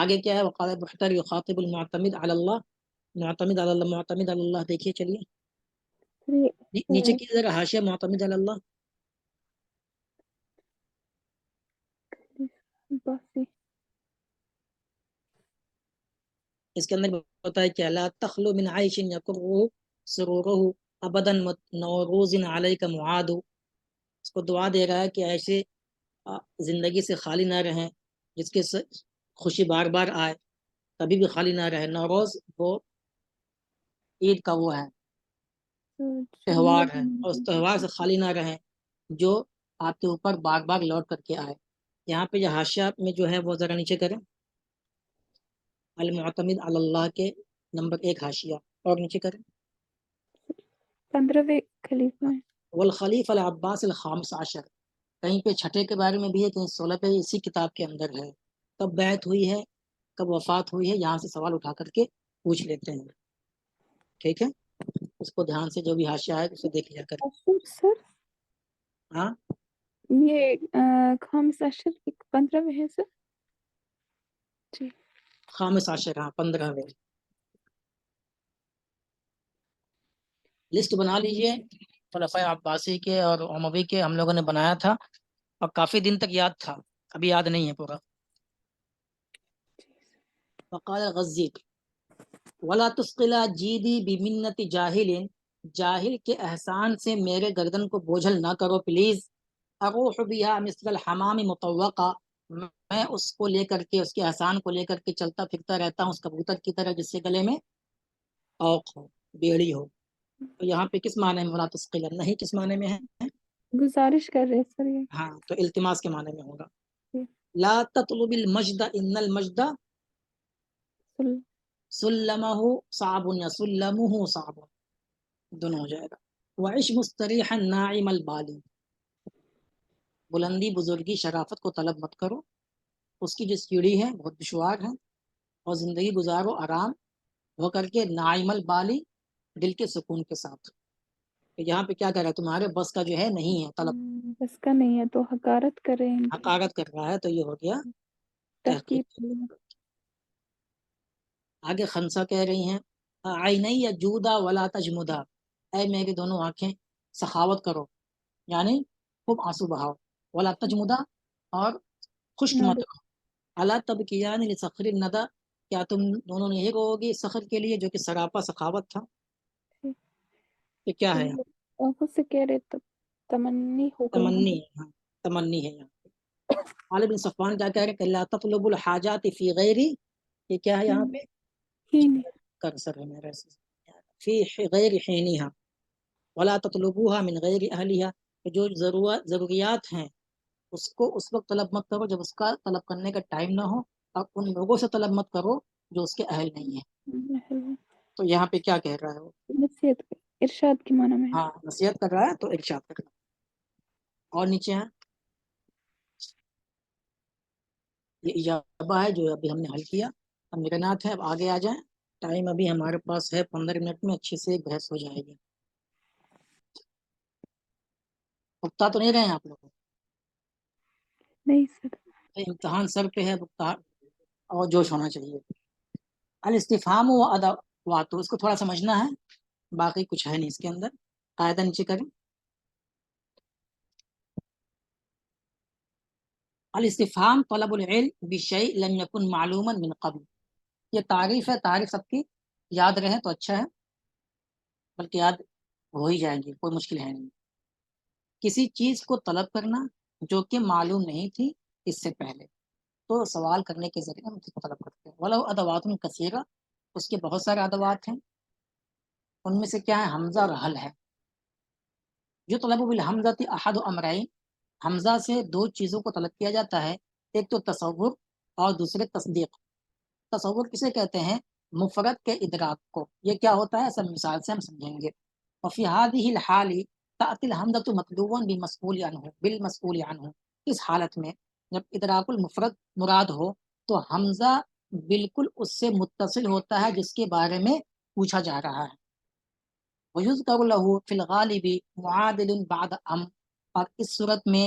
آگے کیا ہے؟ وقال بحتر یخاطب المعتمد علی اللہ، معتمد علی اللہ، معتمد علی اللہ. دیکھیے چلیے نیچے کی ذرا حاشیہ معتمد علی اللہ. اس کے اندر ہوتا ہے کہ لا تخلو من عیش یکرہ سرورہ ابدا نوروز علیک معاد. اس کو دعا دے رہا ہے کہ ایسے زندگی سے خالی نہ رہیں جس کے خوشی بار بار آئے، کبھی بھی خالی نہ رہے. نوروز وہ عید کا وہ ہے تہوار ہے، اور اس تہوار سے خالی نہ رہیں جو آپ کے اوپر بار بار لوٹ کر کے آئے. یہاں پہ یہ حاشیہ میں جو ہے وہ ذرا نیچے کریں. المعتمد علی اللہ کے نمبر 1 حاشیہ، اور نیچے کریں. 15ویں خلیفہ. والخلیفہ العباس الخامس عشر، کہیں پہ چھٹے کے بارے میں بھی ہے، کہیں 16 پہ اسی کتاب کے اندر ہے. کب بیعت ہوئی ہے، کب وفات ہوئی ہے، یہاں سے سوال اٹھا کر کے پوچھ لیتے ہیں. ٹھیک ہے، اس کو دھیان سے جو بھی حاشیہ ہے اسے دیکھ لیا کریں. سر ہاں یہ خامس عشر 15ویں ہے سر. جی خامس عشر، ہاں 15ویں. لسٹ بنا لیجئے خلفائے عباسی کے اور اموی کے، ہم لوگوں نے بنایا تھا اور کافی دن تک یاد تھا، ابھی یاد نہیں ہے پورا. وقال غزی، ولا تثقلا جیدی بمنت جاہل، جاہل کے احسان سے میرے گردن کو بوجھل نہ کرو پلیز. اروح بها مثل الحمام مطوقا، میں اس کو لے کر کے، اس کے احسان کو لے کر کے چلتا پھرتا رہتا ہوں اس کبوتر کی طرح جس سے گلے میں اوق ہو، بیڑی ہو. تو یہاں پہ کس معنی میں ولا تثقلا نہیں کس معنی میں ہے؟ گزارش کر رہے سر یہ. ہاں تو التماس کے معنی میں ہوگا. جی. لا تطلب المجد ان المجد سل- سلمہ صعب یا سلمہ صعب، دونوں ہو جائے گا. وعش مستریحا ناعم البالی، بلندی بزرگی شرافت کو طلب مت کرو، اس کی جو سیڑھی ہے بہت دشوار ہے، اور زندگی گزارو آرام ہو کر کے ناعم البالی، دل کے سکون کے ساتھ. کہ یہاں پہ کیا کہہ رہا ہے تمہارے بس کا جو ہے نہیں ہے طلب، بس کا نہیں ہے تو حقارت کریں ان کی. حقارت کر رہا ہے، تو یہ ہو گیا تحقیر. تحقیق. آگے خنسا کہہ رہی ہیں عینی یجودا ولا تجمدا، اے میری دونوں آنکھیں سخاوت کرو، یعنی خوب آنسو بہاؤ، ولا تجمدا اور خشک مت ہو. الا تبکیان لصخر الندى، کیا تم دونوں نہیں رو گی سخر کے لیے جو کہ سراپا سخاوت تھا. یہ کیا ہے؟ آنکھوں سے کہہ رہے تو تمنی ہو گئی. تمنی، ہاں تمنی ہے. یہاں پہ غالب بن صفوان کیا کہہ رہے ہیں کہ لا تطلب الحاجات فی غیری، یہ کیا ہے یہاں پہ؟ کرسر ہے میرے سے، فی غیر حینہا ولا تطلبوها من غیر اہلیہا، کہ جو ضروریات ہیں اس کو اس وقت طلب مت کرو جب اس کا طلب کرنے کا ٹائم نہ ہو، اور ان لوگوں سے طلب مت کرو جو اس کے اہل نہیں ہیں. تو یہاں پہ کیا کہہ رہا ہے وہ؟ نصیحت ارشاد کی معنی میں. ہاں نصیحت کر رہا ہے تو ارشاد کر رہا ہے. اور نیچے ہے یہ اجابہ ہے جو ابھی ہم نے حل کیا. اب نگرانات ہے، اب آگے آ جائیں، ٹائم ابھی ہمارے پاس ہے 15 منٹ میں اچھے سے بحث ہو جائے گی. اکتا تو نہیں رہے ہیں آپ لوگ؟ نہیں سر. امتحان سر پہ ہے، اور جوش ہونا چاہیے. الاستفہام و ادوات، اس کو تھوڑا سمجھنا ہے، باقی کچھ ہے نہیں اس کے اندر. قاعدہ نیچے کریں. الاستفہام طلب العلم بشیء لم یکن معلوما من قبل، یہ تعریف ہے، تعریف سب کی یاد رہے تو اچھا ہے، بلکہ یاد ہو ہی جائیں گی، کوئی مشکل ہے نہیں. کسی چیز کو طلب کرنا جو کہ معلوم نہیں تھی اس سے پہلے، تو سوال کرنے کے ذریعے ہم اس کو طلب کرتے ہیں. ولو ادوات کثیرہ، اس کے بہت سارے ادوات ہیں، ان میں سے کیا ہے؟ حمزہ اور حل ہے. جو طلب بالحمزہ احد امرین، حمزہ سے دو چیزوں کو طلب کیا جاتا ہے، ایک تو تصور اور دوسرے تصدیق. تصور کسے کہتے ہیں؟ مفرد کے ادراک کو. یہ کیا ہوتا ہے؟ سب مثال سے ہم سمجھیں گے. وفی هذه الحال تأتي الحمزة مطلوبا بالمسئول عنه، اس حالت میں جب ادراک المفرد مراد ہو تو حمزہ بالکل اس سے متصل ہوتا ہے جس کے بارے میں پوچھا جا رہا ہے. وَيُذْكَرُ لَهُ فِي الْغَالِبِ مُعَادِلٌ بَعْدَ أَمْ، اور اس صورت میں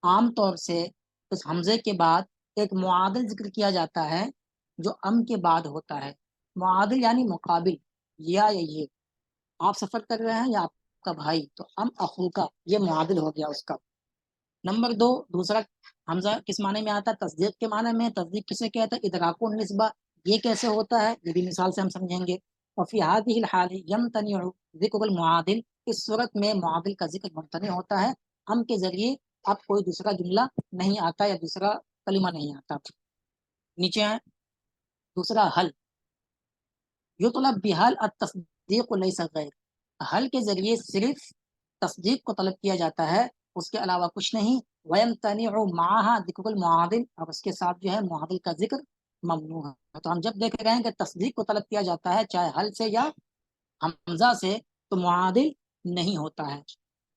عام طور سے اس حمزے کے بعد ایک معادل ذکر کیا جاتا ہے جو ام کے بعد ہوتا ہے. معادل یعنی مقابل، یہ آپ سفر کر رہے ہیں یا آپ کا بھائی، تو ام اخو کا، یہ معادل ہو گیا اس کا. نمبر 2، دوسرا حمزہ کس معنی میں آتا ہے؟ تصدیق کے معنی میں. تصدیق کسے کہتا ہے؟ ادراک النسبہ. یہ کیسے ہوتا ہے؟ یہ بھی مثال سے ہم سمجھیں گے. وفی هذه الحال يمتنع ذکر المعادل، اس صورت میں معادل کا ذکر ممتنع ہوتا ہے، ام کے ذریعے اب کوئی دوسرا جملہ نہیں آتا یا دوسرا کلمہ نہیں آتا. نیچے ہے دوسرا حل. یطلب بحل التصدیق لیس غیر، حل کے ذریعے صرف تصدیق کو طلب کیا جاتا ہے، اس کے علاوہ کچھ نہیں. وَيَمْتَنِعُ مَعَهَا ذِكْرُ الْمُعَادِلِ، اور اس کے ساتھ جو ہے معادل کا ذکر ممنوع ہے. تو ہم جب دیکھ رہے ہیں کہ تصدیق کو طلب کیا جاتا ہے چاہے حل سے یا حمزہ سے، تو معادل نہیں ہوتا ہے.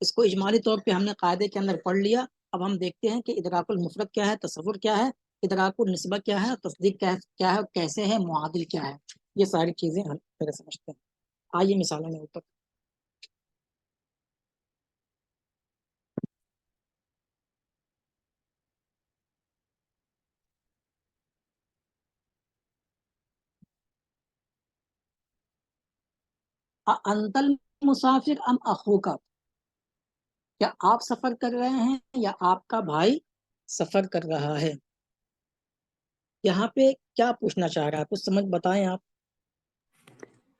اس کو اجمالی طور پہ ہم نے قاعدے کے اندر پڑھ لیا. اب ہم دیکھتے ہیں کہ ادراک المفرد کیا ہے، تصور کیا ہے، ادراک النسبہ کیا ہے، تصدیق کیا ہے، کیسے ہے، معادل کیا ہے. یہ ساری چیزیں ہم پہلے سمجھتے ہیں. آئیے مثالوں میں اوپر. انت المسافر ام اخوکا، کیا آپ سفر کر رہے ہیں یا آپ کا بھائی سفر کر رہا ہے. یہاں پہ کیا پوچھنا چاہ رہا ہے؟ کچھ سمجھ بتائیں آپ.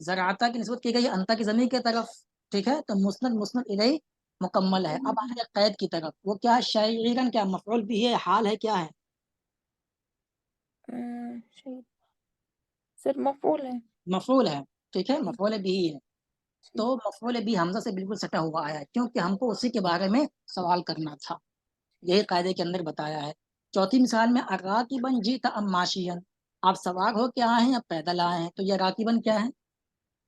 زراعتا کی نسبت کی گئی انتا کی ضمیر کی طرف، ٹھیک ہے، تو مسند مسند الیہ مکمل ہے. اب آئے گا قید کی طرف، وہ کیا ہے؟ شاعرن، کیا مفعول بھی ہے، حال ہے، کیا ہے؟ سر مفعول ہے. مفعول ہے، ٹھیک ہے، مفعول بھی ہے. جی. تو مفعول بھی حمزہ سے بالکل سٹا ہوا آیا ہے، کیونکہ ہم کو اسی کے بارے میں سوال کرنا تھا، یہی قاعدے کے اندر بتایا ہے. چوتھی مثال میں اراکبن جیت ام ماشین، آپ سوار ہو کے آئے ہیں یا پیدل آئے ہیں؟ تو یہ راکبن کیا ہے؟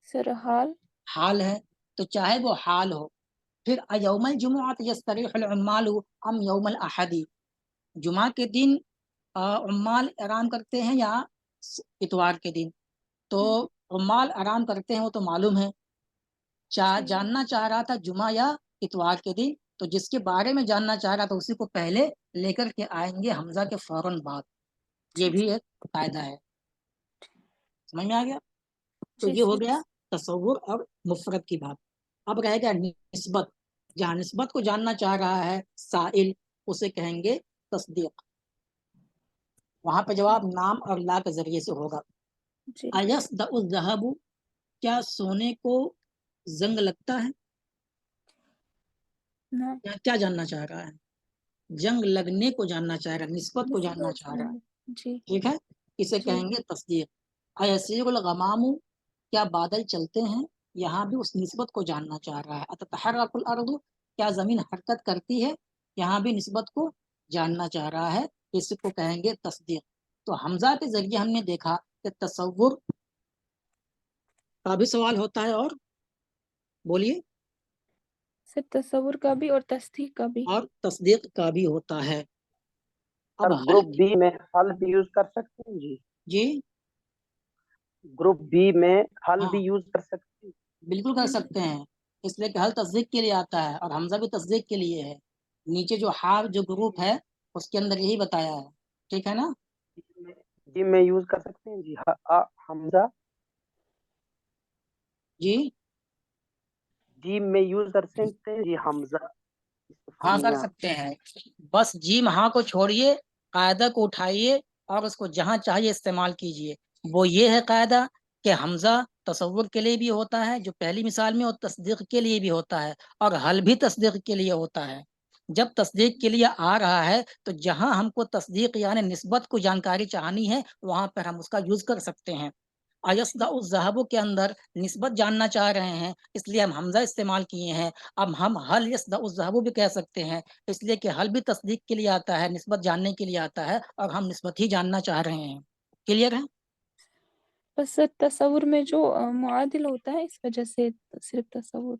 سر حال. حال ہے، تو چاہے وہ حال ہو. پھر یوم الجمعۃ یستریح العمال ام یوم الاحد، جمعہ کے دن عمال آرام کرتے ہیں یا اتوار کے دن؟ تو عمال آرام کرتے ہیں، وہ تو معلوم ہے. جاننا چاہ رہا تھا جمعہ یا اتوار کے دن، تو جس کے بارے میں جاننا چاہ رہا تھا اسی کو پہلے لے کر کے آئیں گے حمزہ کے فوراً بعد. یہ بھی ایک قاعدہ ہے، سمجھ میں آ گیا؟ تو یہ ہو گیا تصور اور مفرد کی بات. اب رہے گا نسبت. جہاں نسبت کو جاننا چاہ رہا ہے سائل، اسے کہیں گے تصدیق. وہاں پہ جواب نام اور لا کے ذریعے سے ہوگا. ایصدع الذہب، کیا سونے کو زنگ لگتا ہے؟ کیا جاننا چاہ رہا ہے؟ جنگ لگنے کو جاننا چاہ رہا ہے، نسبت کو جاننا چاہ رہا ہے، ٹھیک ہے، اسے کہیں گے تصدیق. ایسیر الغمام، کیا بادل چلتے ہیں؟ یہاں بھی اس نسبت کو جاننا چاہ رہا ہے. اتتحرک الارض، کیا زمین حرکت کرتی ہے؟ یہاں بھی نسبت کو جاننا چاہ رہا ہے، اس کو کہیں گے تصدیق. تو حمزہ کے ذریعے ہم نے دیکھا کہ تصور کا بھی سوال ہوتا ہے، اور بولیے، سر تصور کا بھی اور تصدیق کا بھی، اور تصدیق کا بھی ہوتا ہے. اب گروپ بی میں حل بھی یوز کر سکتے ہیں جی؟ جی گروپ بی میں حل ہاں بھی یوز کر سکتے ہیں؟ بالکل کر سکتے ہیں، اس لیے کہ حل تصدیق کے لیے آتا ہے اور حمزہ بھی تصدیق کے لیے ہے. نیچے جو حال جو گروپ ہے اس کے اندر یہی بتایا ہے، ٹھیک ہے نا؟ جی میں یوز کر سکتے ہیں جی حمزہ؟ جی جی میں یوز کر سکتے ہیں جی حمزہ؟ ہاں کر سکتے ہیں، بس جیم ہاں کو چھوڑیے، قاعدہ کو اٹھائیے اور اس کو جہاں چاہیے استعمال کیجیے. وہ یہ ہے قاعدہ کہ حمزہ تصور کے لیے بھی ہوتا ہے جو پہلی مثال میں، اور تصدیق کے لیے بھی ہوتا ہے، اور حل بھی تصدیق کے لیے ہوتا ہے. جب تصدیق کے لیے آ رہا ہے تو جہاں ہم کو تصدیق یعنی نسبت کو جانکاری چاہنی ہے وہاں پر ہم اس کا یوز کر سکتے ہیں. ایصدع الذہب کے اندر نسبت جاننا چاہ رہے ہیں، اس لیے ہم حمزہ استعمال کیے ہیں. اب ہم حل یصدع الذہب بھی کہہ سکتے ہیں، اس لیے کہ حل بھی تصدیق کے لیے آتا ہے، نسبت جاننے کے لیے آتا ہے، اور ہم نسبت ہی جاننا چاہ رہے ہیں. کلیئر ہے؟ بس تصور میں جو معادل ہوتا ہے اس وجہ سے صرف تصور.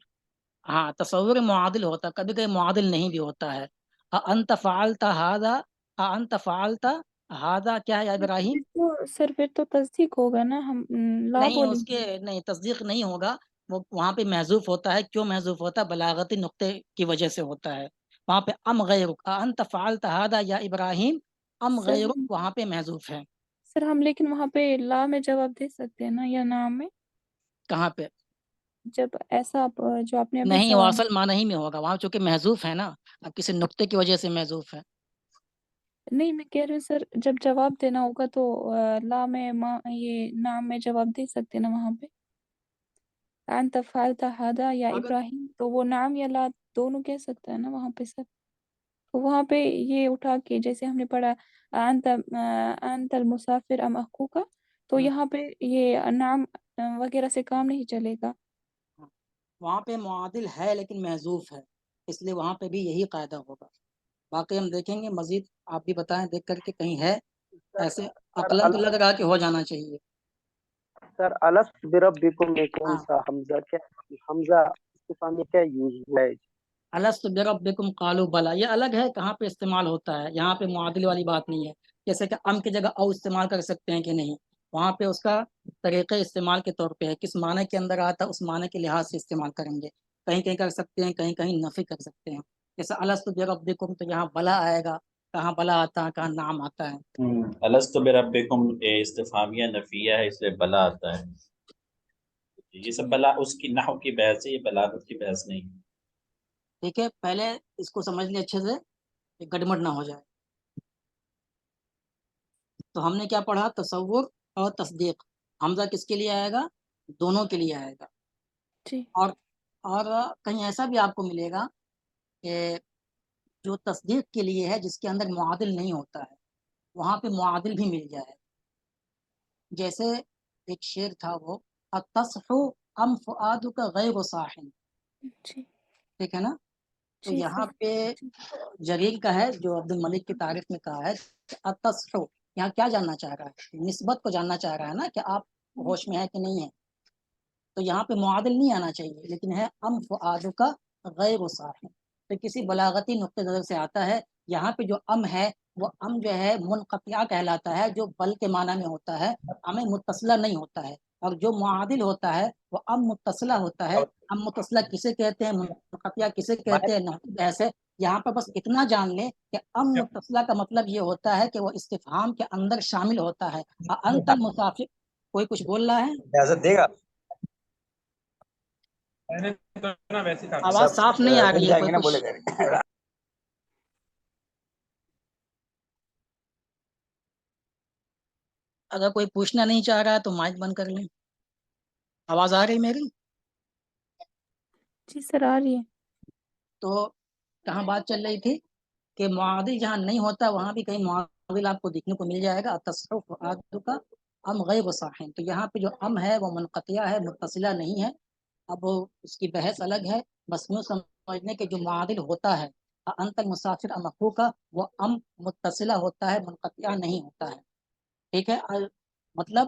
ہاں تصور معادل ہوتا ہے، کبھی کبھی معادل نہیں بھی ہوتا ہے. انت فعلت هذا، انت فعلت هذا، کیا ہے یا ابراہیم؟ سر پھر تو تصدیق ہوگا نا، ہم لا نہیں، بولیں اس کے نہیں، تصدیق نہیں ہوگا. وہ وہاں پہ محذوف ہوتا ہے. کیوں محذوف ہوتا ہے؟ بلاغتی نقطے کی وجہ سے ہوتا ہے. وہاں پہ ام غیرک، انت فعلت هذا یا ابراہیم، ام سر. غیرک وہاں پہ محذوف ہے. سر ہم لیکن وہاں پہ لا میں جواب دے سکتے ہیں نا، یا نام میں؟ کہاں پہ؟ جب ایسا جو آپ نے ابھی نہیں، سوال. واصل معنی ہی میں ہوگا وہاں، چونکہ محذوف ہے نا، اب کسی نقطے کی وجہ سے محذوف ہے. نہیں میں کہہ رہی ہوں سر، جب جواب دینا ہوگا تو لا میں یہ نام میں جواب دے سکتے ہیں نا وہاں پہ. انت فعلت هذا یا اگر ابراہیم، تو وہ نام یا لا دونوں کہہ سکتا ہے نا وہاں پہ سر. تو وہاں پہ یہ اٹھا کے جیسے ہم نے پڑھا انت المسافر ام اخوک، تو یہاں پہ یہ نام وغیرہ سے کام نہیں چلے گا. وہاں پہ معادل ہے لیکن محذوف ہے، اس لیے وہاں پہ بھی یہی قاعدہ ہوگا. باقی ہم دیکھیں گے مزید، آپ بھی بتائیں دیکھ کر کے کہیں ہے ایسے. عقلاً تو لگ رہا کہ ہو جانا چاہیے. سر الست بربکم میں کون ہاں، سا حمزہ کیا حمزہ استفہام میں کیا یوز ہوا ہے؟ الست بربکم قالوا بلا، یہ الگ ہے کہاں پہ استعمال ہوتا ہے، یہاں پہ معادل والی بات نہیں ہے. جیسے کہ ام کی جگہ او استعمال کر سکتے ہیں کہ نہیں، وہاں پہ اس کا طریقہ استعمال کے طور پہ ہے، کس معنی کے اندر آتا ہے اس معنی کے لحاظ سے استعمال کریں گے. کہیں کہیں کر سکتے ہیں، کہیں کہیں نفی کر سکتے ہیں. جیسے الست بربکم، تو یہاں بلا آئے گا، کہاں بلا آتا ہے، کہاں نام آتا ہے. الست بربکم استفہامیہ نفیہ ہے، اس لیے بلا آتا ہے. یہ سب بلا اس کی نحو کی بحث ہے، یہ بلاغت کی بحث نہیں. ٹھیک ہے، پہلے اس کو سمجھ لیں اچھے سے کہ گڑبڑ نہ ہو جائے. تو ہم نے کیا پڑھا؟ تصور اور تصدیق. حمزہ کس کے لیے آئے گا؟ دونوں کے لیے آئے گا. جی اور کہیں ایسا بھی آپ کو ملے گا کہ جو تصدیق کے لیے ہے جس کے اندر معادل نہیں ہوتا ہے وہاں پہ معادل بھی مل جائے. جیسے ایک شعر تھا وہ التصح ام فؤادک غیر صاحن، جی ٹھیک ہے نا. تو جی یہاں سر. پہ جلیل کا ہے جو عبد الملک کی تعریف میں کہا ہے کہ التصح، یہاں کیا جاننا چاہ رہا ہے؟ نسبت کو جاننا چاہ رہا ہے نا کہ آپ ہوش میں ہے کہ نہیں ہے. تو یہاں پہ معادل نہیں آنا چاہیے لیکن ہے ام فؤادک غیر صاحن. تو کسی بلاغتی نقطہ نظر سے آتا ہے یہاں پہ جو ام ہے وہ ام جو ہے منقطعہ کہلاتا ہے جو بل کے معنی میں ہوتا ہے، ام متصلہ نہیں ہوتا ہے. اور جو معادل ہوتا ہے وہ ام متصلہ ہوتا ہے. ام متصلہ کسے کہتے ہیں، منقطعہ کسے کہتے ہیں، نحوی بحث ہے. یہاں پر بس اتنا جان لیں کہ ام متصلہ کا مطلب یہ ہوتا ہے کہ وہ استفہام کے اندر شامل ہوتا ہے. انت المسافر، کوئی کچھ بول رہا ہے؟ اجازت دے گا؟ آواز صاف نہیں آ مل رہی ہے، جائیں کوئی گے نا، کچھ بولے گا. اگر کوئی پوچھنا نہیں چاہ رہا ہے تو مائک بند کر لیں. آواز آ رہی میری؟ جی سر آ رہی ہے. تو کہاں بات چل رہی تھی کہ معادل جہاں نہیں ہوتا وہاں بھی کہیں معادل آپ کو دیکھنے کو مل جائے گا. تصرف عادل کا ام غیر صاحن، تو یہاں پہ جو ام ہے وہ منقطعہ ہے، متصلہ نہیں ہے. اب اس کی بحث الگ ہے، بس یوں سمجھنے کہ جو معادل ہوتا ہے انت المسافر ام اخوک کا، وہ ام متصلہ ہوتا ہے، منقطعہ نہیں ہوتا ہے. ٹھیک ہے. مطلب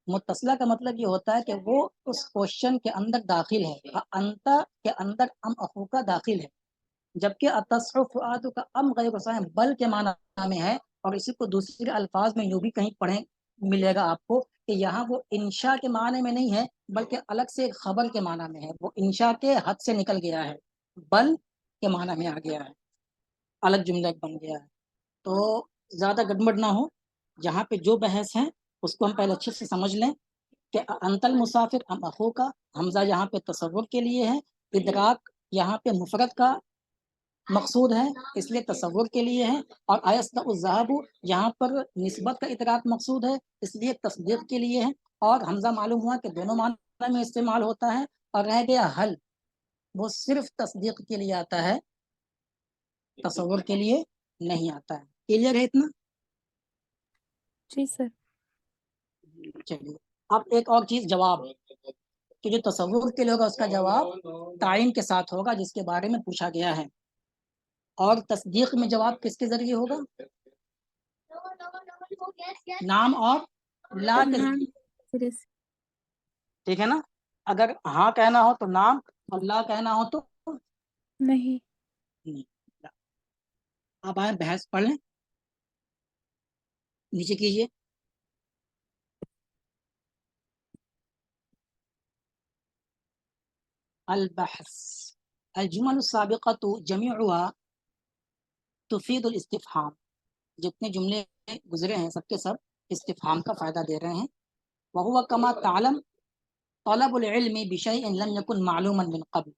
متصلہ کا مطلب یہ ہوتا ہے کہ وہ اس کوشچن کے اندر داخل ہے، انت کے اندر ام اخوکا داخل ہے. جبکہ التصرف فؤاد کا ام غیر صاحن بل کے معنی میں ہے. اور اسی کو دوسرے الفاظ میں یوں بھی کہیں پڑھیں ملے گا آپ کو کہ یہاں وہ انشاء کے معنی میں نہیں ہے بلکہ الگ سے ایک خبر کے معنی میں ہے. وہ انشاء کے حد سے نکل گیا ہے، بل کے معنی میں آ گیا ہے، الگ جملہ بن گیا ہے. تو زیادہ گڑبڑ نہ ہو، جہاں پہ جو بحث ہے اس کو ہم پہلے اچھے سے سمجھ لیں کہ انت المسافر ام اخو کا حمزہ یہاں پہ تصور کے لیے ہے، ادراک یہاں پہ مفرد کا مقصود ہے اس لیے تصور کے لیے ہے. اور آیستا الذهب یہاں پر نسبت کا ادراک مقصود ہے اس لیے تصدیق کے لیے ہے. اور حمزہ معلوم ہوا کہ دونوں معنی میں استعمال ہوتا ہے. اور رہ گیا حل، وہ صرف تصدیق کے لیے آتا ہے، تصور کے لیے نہیں آتا ہے. کلیئر ہے اتنا؟ جی سر. چلیے اب ایک اور چیز، جواب کہ جو تصور کے لیے ہوگا اس کا جواب تعین کے ساتھ ہوگا جس کے بارے میں پوچھا گیا ہے. اور تصدیق میں جواب کس کے ذریعے ہوگا؟ نام اور لا سر کے نام ذریعے. سرے سے. ٹھیک ہے نا. اگر ہاں کہنا ہو تو نام اور لا کہنا ہو تو نہیں. آپ آئیں بحث پڑھ لیں، نیچے کیجئے. البحث الجمل السابقة جميعها تفید الاستفهام. جتنے جملے گزرے ہیں سب کے سب استفہام کا فائدہ دے رہے ہیں. وهو كما تعلم طلب العلم بشيء لم يكن معلوما من قبل.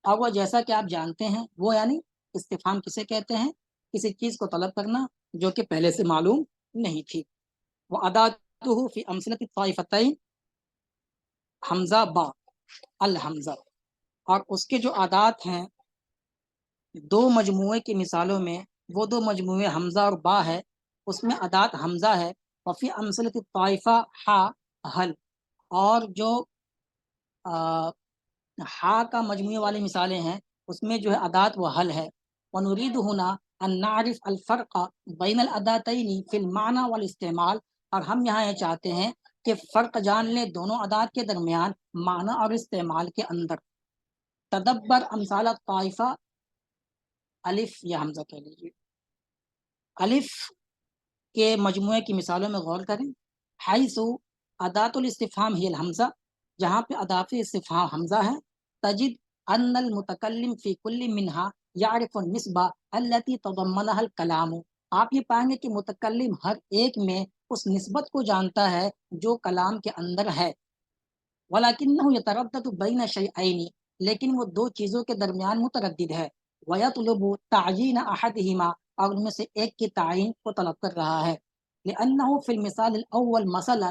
اور وہ جیسا کہ آپ جانتے ہیں، وہ یعنی استفہام کسے کہتے ہیں؟ کسی چیز کو طلب کرنا جو کہ پہلے سے معلوم نہیں تھی. وَأَدَاتُهُ فِي أَمْثِلَةِ الطَّائِفَتَيْنِ حمزہ با الحمزہ. اور اس کے جو عادات ہیں دو مجموعے کی مثالوں میں، وہ دو مجموعے حمزہ اور با ہے، اس میں عادات حمزہ ہے. وفی امثلۃ الطائفہ ہا حل. اور جو ہا کا مجموعے والی مثالیں ہیں اس میں جو ہے عادات وہ حل ہے. ونريد هنا ان نعرف الفرق بین الاداتین فی المعنی والاستعمال. اور ہم یہاں یہ چاہتے ہیں کہ فرق جان لیں دونوں عادات کے درمیان معنی اور استعمال کے اندر. تدبر امثال الطائفہ، الف یا حمزہ کہہ لیجیے، الف کے مجموعے کی مثالوں میں غور کریں. حیث ادات الاستفہام ہی الحمزہ، جہاں پہ ادات استفہام حمزہ ہے. تجد ان المتکلم فی کل منہا یعرف النسبہ التي تضمنها الکلام. آپ یہ پائیں گے کہ متکلم ہر ایک میں اس نسبت کو جانتا ہے جو کلام کے اندر ہے. ولکنہ یتردد بین شیئین، لیکن وہ دو چیزوں کے درمیان متردد ہے. ویطلب تعیین احدہما، اور ان میں سے ایک کی تعین کو طلب کر رہا ہے. لأنه في المثال الأول مثلا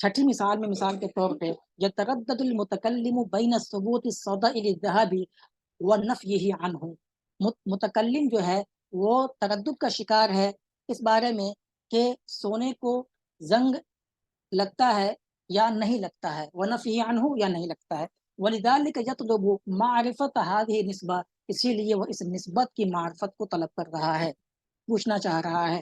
چھٹی مثال میں مثال کے طور پہ یتردد المتکلم بین ثبوت الصدع للذهب ونفیہ عنہ، متکلم جو ہے وہ تردد کا شکار ہے اس بارے میں کہ سونے کو زنگ لگتا ہے یا نہیں لگتا ہے، ونفیہ عنہ یا نہیں لگتا ہے، ولذلک یطلب معرفت هذه النسبہ، اسی لیے وہ اس نسبت کی معرفت کو طلب کر رہا ہے، پوچھنا چاہ رہا ہے۔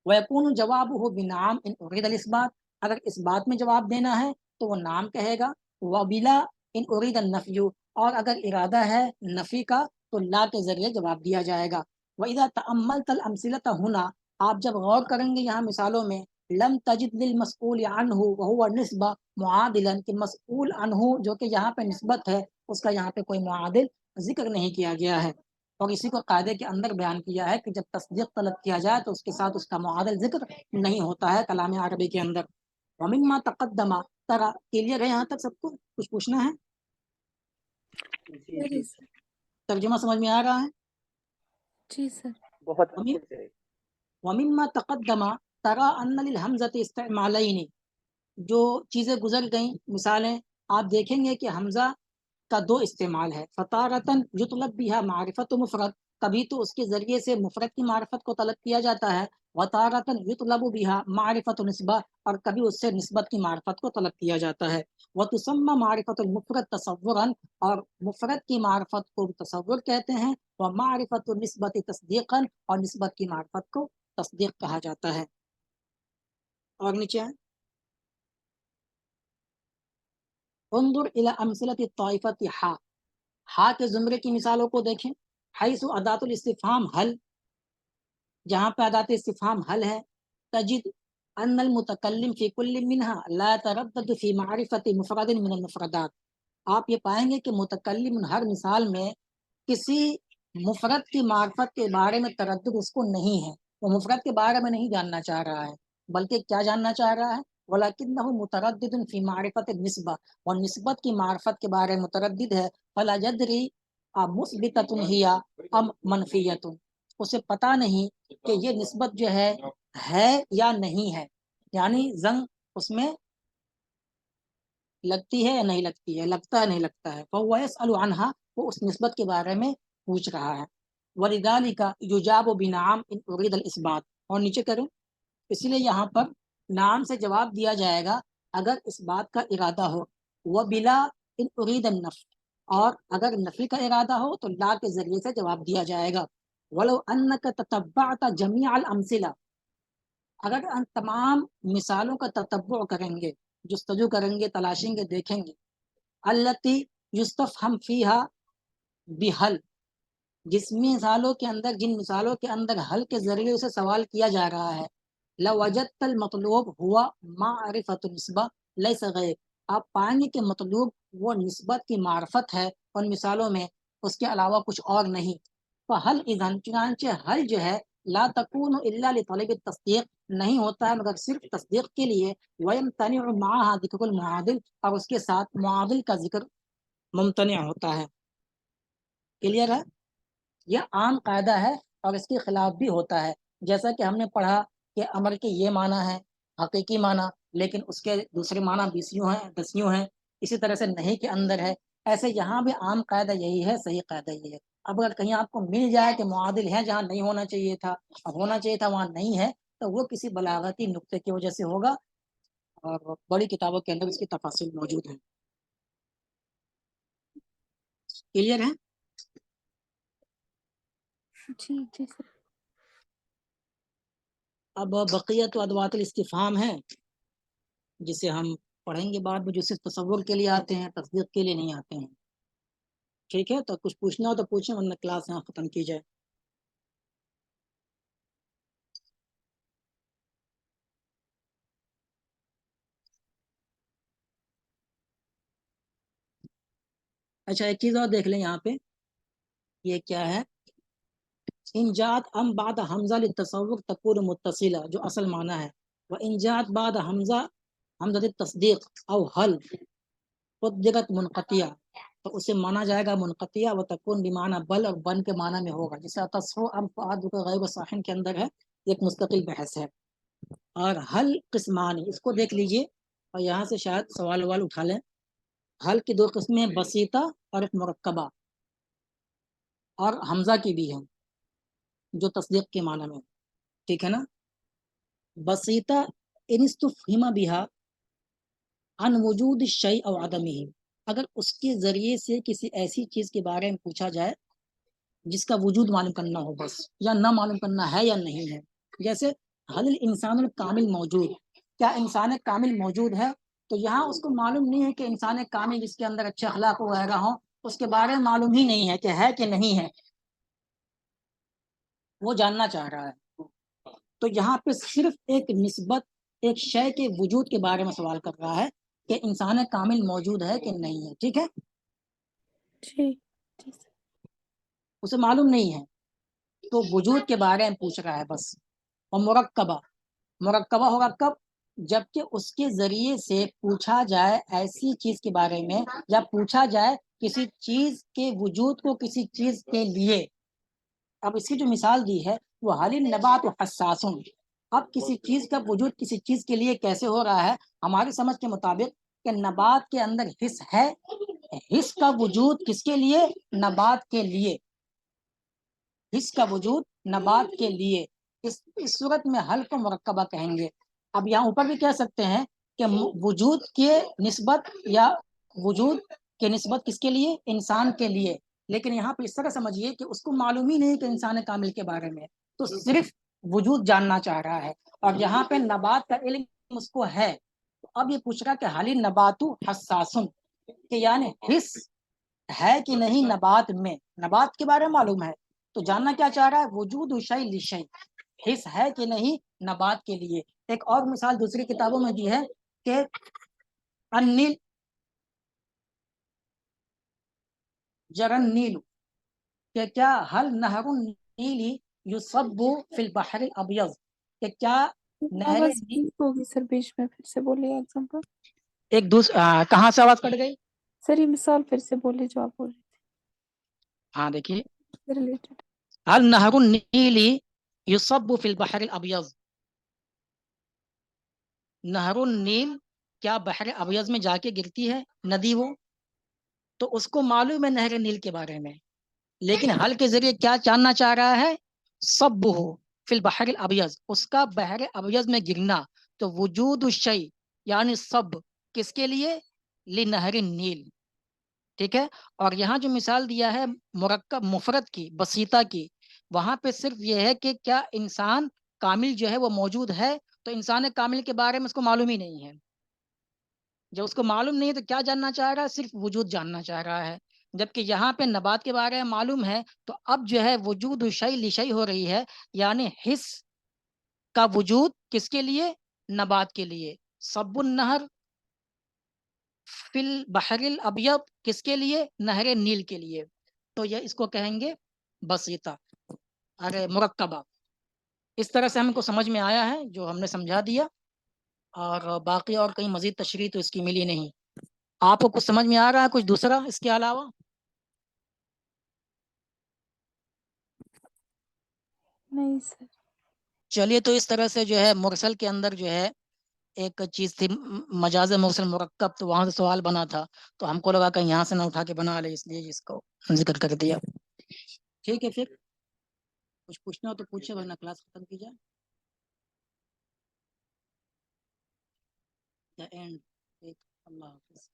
وَيَكُونُ جَوَابُهُ بِنَعَمْ إِنْ أُرِيدَ الْإِثْبَاتِ، اگر اس بات میں جواب دینا ہے تو وہ نام کہے گا، وَبِلَا إِنْ أُرِيدَ النَّفْيُ، اور اگر ارادہ ہے نفی کا تو لا کے ذریعے جواب دیا جائے گا۔ وَإِذَا تَأَمَّلْتَ الْأَمْثِلَةَ هُنَا، آپ جب غور کریں گے یہاں مثالوں میں، لم تجد للمسئول عنہ وهو نسبہ معادلا، کہ مسئول عنہ جو کہ یہاں پہ نسبت ہے اس کا یہاں پہ کوئی معادل ذکر نہیں کیا گیا ہے، اور اسی کو قاعدے کے اندر بیان کیا ہے کہ جب تصدیق طلب کیا جائے تو اس کے ساتھ اس کا معادل ذکر نہیں ہوتا ہے کلام عربی کے اندر۔ وَمِمَّا تَقَدَّمَ ترى، کلیئر ہے یہاں تک سب کو؟ کچھ پوچھنا ہے؟ جی جی جی سر، ترجمہ سمجھ میں آ رہا ہے؟ جی سر، بہت اچھے سے۔ وَمِمَّا تَقَدَّمَ تَرَى أَنَّ لِلْحَمْزَةِ اسْتِعْمَالَيْنِ، جو چیزیں گزر گئیں مثالیں آپ دیکھیں گے کہ حمزہ کا دو استعمال ہے، فطارتاً یطلب بها معرفت مفرد، کبھی تو اس کے ذریعے سے مفرد کی معرفت کو طلب کیا جاتا ہے، وطارتاً یطلب بها معرفت نسبہ، اور کبھی اس سے نسبت کی معرفت کو طلب کیا جاتا ہے، وتسمى معرفت المفرد تصوراً، اور مفرد کی معرفت کو تصور کہتے ہیں، ومعرفت النسبت تصدیقاً، اور نسبت کی معرفت کو تصدیق کہا جاتا ہے۔ اور نیچے انظر الى امثلۃ الطائفۃ ہا، ہا کے زمرے کی مثالوں کو دیکھیں، حیث ادات الاستفہام حل، جہاں پہ ادات استفہام حل ہے، تجد ان المتکلم فی کل منها لا يتردد فی معرفت مفرد من المفردات، آپ یہ پائیں گے کہ متکلم ہر مثال میں کسی مفرد کی معرفت کے بارے میں تردد اس کو نہیں ہے، وہ مفرد کے بارے میں نہیں جاننا چاہ رہا ہے، بلکہ کیا جاننا چاہ رہا ہے، وَلَكِنَّهُ مُتَرَدِّدٌ فِي مَعْرِفَةِ النِّسْبَةِ، اور نسبت کی معرفت کے بارے میں متردد ہے، فَلَا يَدْرِي أَمُثْبِتَةٌ هِيَ أَمْ مَنْفِيَّةٌ، اسے پتہ نہیں کہ یہ نسبت جو ہے یا نہیں ہے، یعنی زنگ اس میں لگتی ہے یا نہیں لگتی ہے، لگتا ہے نہیں لگتا ہے، فَهُوَ يَسْأَلُ عَنْهَا، وہ اس نسبت کے بارے میں پوچھ رہا ہے، وَلِذَلِكَ يُجَابُ بِنَعَمْ إِنْ أُرِيدَ الْإِثْبَاتِ، اور نیچے کریں، اس لیے یہاں پر نام سے جواب دیا جائے گا اگر اس بات کا ارادہ ہو، وَبِلَا إِنْ أُرِيدَ النَّفْيُ، اور اگر نفی کا ارادہ ہو تو لا کے ذریعے سے جواب دیا جائے گا، وَلَوْ أَنَّكَ تَتَبَّعْتَ جَمِيعَ الْأَمْثِلَةِ، اگر ان تمام مثالوں کا تتبع کریں گے، جستجو کریں گے، تلاشیں گے، دیکھیں گے، التی یستفہم فیہا بحل، جن مثالوں کے اندر حل کے ذریعے سے سوال کیا جا رہا ہے، لوجدت المطلوب ہوا معرفت النسبہ لیس غیر، آپ پائیں گے کہ مطلوب وہ نسبت کی معرفت ہے ان مثالوں میں، اس کے علاوہ کچھ اور نہیں، فحل اذن، چنانچہ حل جو ہے، لا تکون الا لطلب التصدیق، نہیں ہوتا ہے مگر صرف تصدیق کے لیے، ویمتنع معها ذکر المعادل، اور اس کے ساتھ معادل کا ذکر ممتنع ہوتا ہے۔ کلیئر ہے؟ یہ عام قاعدہ ہے اور اس کے خلاف بھی ہوتا ہے، جیسا کہ ہم نے پڑھا کہ امر کے یہ معنی ہے حقیقی معنی، لیکن اس کے دوسرے معنی بیسیوں ہیں، دسیوں ہیں، اسی طرح سے نہیں کے اندر ہے، ایسے یہاں بھی عام قاعدہ یہی ہے، صحیح قاعدہ یہ ہے۔ اب اگر کہیں آپ کو مل جائے کہ معادل ہے جہاں نہیں ہونا چاہیے تھا اور ہونا چاہیے تھا وہاں نہیں ہے، تو وہ کسی بلاغتی نقطے کی وجہ سے ہوگا، اور بڑی کتابوں کے اندر اس کی تفاصیل موجود ہیں۔ کلیئر ہے؟ جی جی سر، اب بقیت و ادوات الاستفہام ہے جسے ہم پڑھیں گے بعد میں، جو صرف تصور کے لیے آتے ہیں، تصدیق کے لیے نہیں آتے ہیں۔ ٹھیک ہے، تو کچھ پوچھنا ہو تو پوچھیں ورنہ کلاس یہاں ختم کی جائے۔ اچھا ایک چیز اور دیکھ لیں یہاں پہ، یہ کیا ہے، انجات ام بعد حمزہ للتصور تکون متصلہ، جو اصل معنی ہے، وہ انجات بعد حمزہ حمزہ التصدیق او حل قدرت منقطعہ، تو اسے مانا جائے گا منقطعہ، و تکون بمعنی بل، اور بن کے معنی میں ہوگا، جیسے تصفو ام فعاد غیب صاحن کے اندر ہے، ایک مستقل بحث ہے۔ اور حل قسمانی، اس کو دیکھ لیجئے، اور یہاں سے شاید سوال اٹھا لیں. حل کی 2 قسمیں ہیں، بسیطہ اور ایک مرکبہ، اور حمزہ کی بھی ہے جو تصدیق کے معنی میں. ٹھیک ہے نا. بسیطہ ان استفہم بہا عن وجود الشیء او عدمہ، اگر اس کے ذریعے سے کسی ایسی چیز کے بارے میں پوچھا جائے جس کا وجود معلوم کرنا ہو بس، یا نہ معلوم کرنا ہے یا نہیں ہے. جیسے حل الانسان الکامل موجود، کیا انسان کامل موجود ہے؟ تو یہاں اس کو معلوم نہیں ہے کہ انسان کامل جس کے اندر اچھے اخلاق وغیرہ ہوں، اس کے بارے میں معلوم ہی نہیں ہے کہ نہیں ہے، وہ جاننا چاہ رہا ہے. تو یہاں پہ صرف ایک نسبت ایک شے کے وجود کے بارے میں سوال کر رہا ہے کہ انسان کامل موجود ہے کہ نہیں ہے. ٹھیک ہے. جی جی سر. اسے معلوم نہیں ہے تو وجود کے بارے میں پوچھ رہا ہے بس. اور مرکبہ ہوگا کب؟ جبکہ اس کے ذریعے سے پوچھا جائے ایسی چیز کے بارے میں، یا پوچھا جائے کسی چیز کے وجود کو کسی چیز کے لیے. اب اس کی جو مثال دی ہے وہ حال النبات حساسن. اب کسی چیز کا وجود کسی چیز کے لیے کیسے ہو رہا ہے؟ ہماری سمجھ کے مطابق کہ نبات کے اندر حس ہے، حس کا وجود کس کے لیے؟ نبات کے لیے. حس کا وجود نبات کے لیے. اس صورت میں حل کو مرکبہ کہیں گے. اب یہاں اوپر بھی کہہ سکتے ہیں کہ وجود کے نسبت یا وجود کے نسبت کس کے لیے؟ انسان کے لیے. لیکن یہاں پہ اس طرح سمجھیے کہ اس کو معلوم ہی نہیں کہ انسان کامل کے بارے میں، تو صرف وجود جاننا چاہ رہا ہے. اور یہاں پہ نبات کا علم اس کو ہے. تو اب یہ پوچھ رہا کہ حالی نباتو حساسن، کہ یعنی حس ہے کہ نہیں نبات میں، نبات کے بارے میں معلوم ہے تو جاننا کیا چاہ رہا ہے؟ وجود شیء لشیء، حس ہے کہ نہیں نبات کے لیے. ایک اور مثال دوسری کتابوں میں دی ہے کہ النیل جرن نیل، کہ کیا حل نہر النیل یصب فی البحر الابیض، کہ کیا نہر آواز نیل. ٹھیک ہوگی سر، بیچ میں پھر سے بولیے ایگزامپل. ایک کہاں سے آواز کٹ گئی؟ سر یہ مثال پھر سے بولیے جو آپ بول رہے ہاں دیکھیے، تھے ریلیٹڈ. حل نہر النیل یصب فی البحر الابیض. نہر النیل کیا بحر ابیض میں جا کے گرتی ہے ندی وہ؟ تو اس کو معلوم ہے نہر نیل کے بارے میں، لیکن حل کے ذریعے کیا جاننا چاہ رہا ہے؟ سب ہو فی البحر الابیض، اس کا بحر ابیض میں گرنا. تو وجود الشیء یعنی سب کس کے لیے؟ لنہر النیل. ٹھیک ہے. اور یہاں جو مثال دیا ہے مرکب مفرد کی بسیطہ کی، وہاں پہ صرف یہ ہے کہ کیا انسان کامل جو ہے وہ موجود ہے، تو انسان کامل کے بارے میں اس کو معلوم ہی نہیں ہے. جب اس کو معلوم نہیں ہے تو کیا جاننا چاہ رہا ہے؟ صرف وجود جاننا چاہ رہا ہے. جبکہ یہاں پہ نبات کے بارے میں معلوم ہے تو اب جو ہے وجود شیء لشیء ہو رہی ہے، یعنی حس کا وجود کس کے لیے؟ نبات کے لیے. سب النہر فی البحر الابیض کس کے لیے؟ نہر نیل کے لیے. تو یہ اس کو کہیں گے بسیطہ، ارے مرکبہ. اس طرح سے ہم کو سمجھ میں آیا ہے جو ہم نے سمجھا دیا، اور باقی اور کہیں مزید تشریح تو اس کی ملی نہیں. آپ کو کچھ سمجھ میں آ رہا ہے کچھ دوسرا اس کے علاوہ؟ نہیں سر. چلیے، تو اس طرح سے جو ہے مرسل کے اندر جو ہے ایک چیز تھی مجاز مرسل مرکب، تو وہاں سے سوال بنا تھا تو ہم کو لگا کہ یہاں سے نہ اٹھا کے بنا لے، اس لیے اس کو ذکر کر دیا. ٹھیک ہے، پھر کچھ پوچھنا ہو تو پوچھے ورنہ کلاس ختم کی جائے. The end. اللہ حافظ.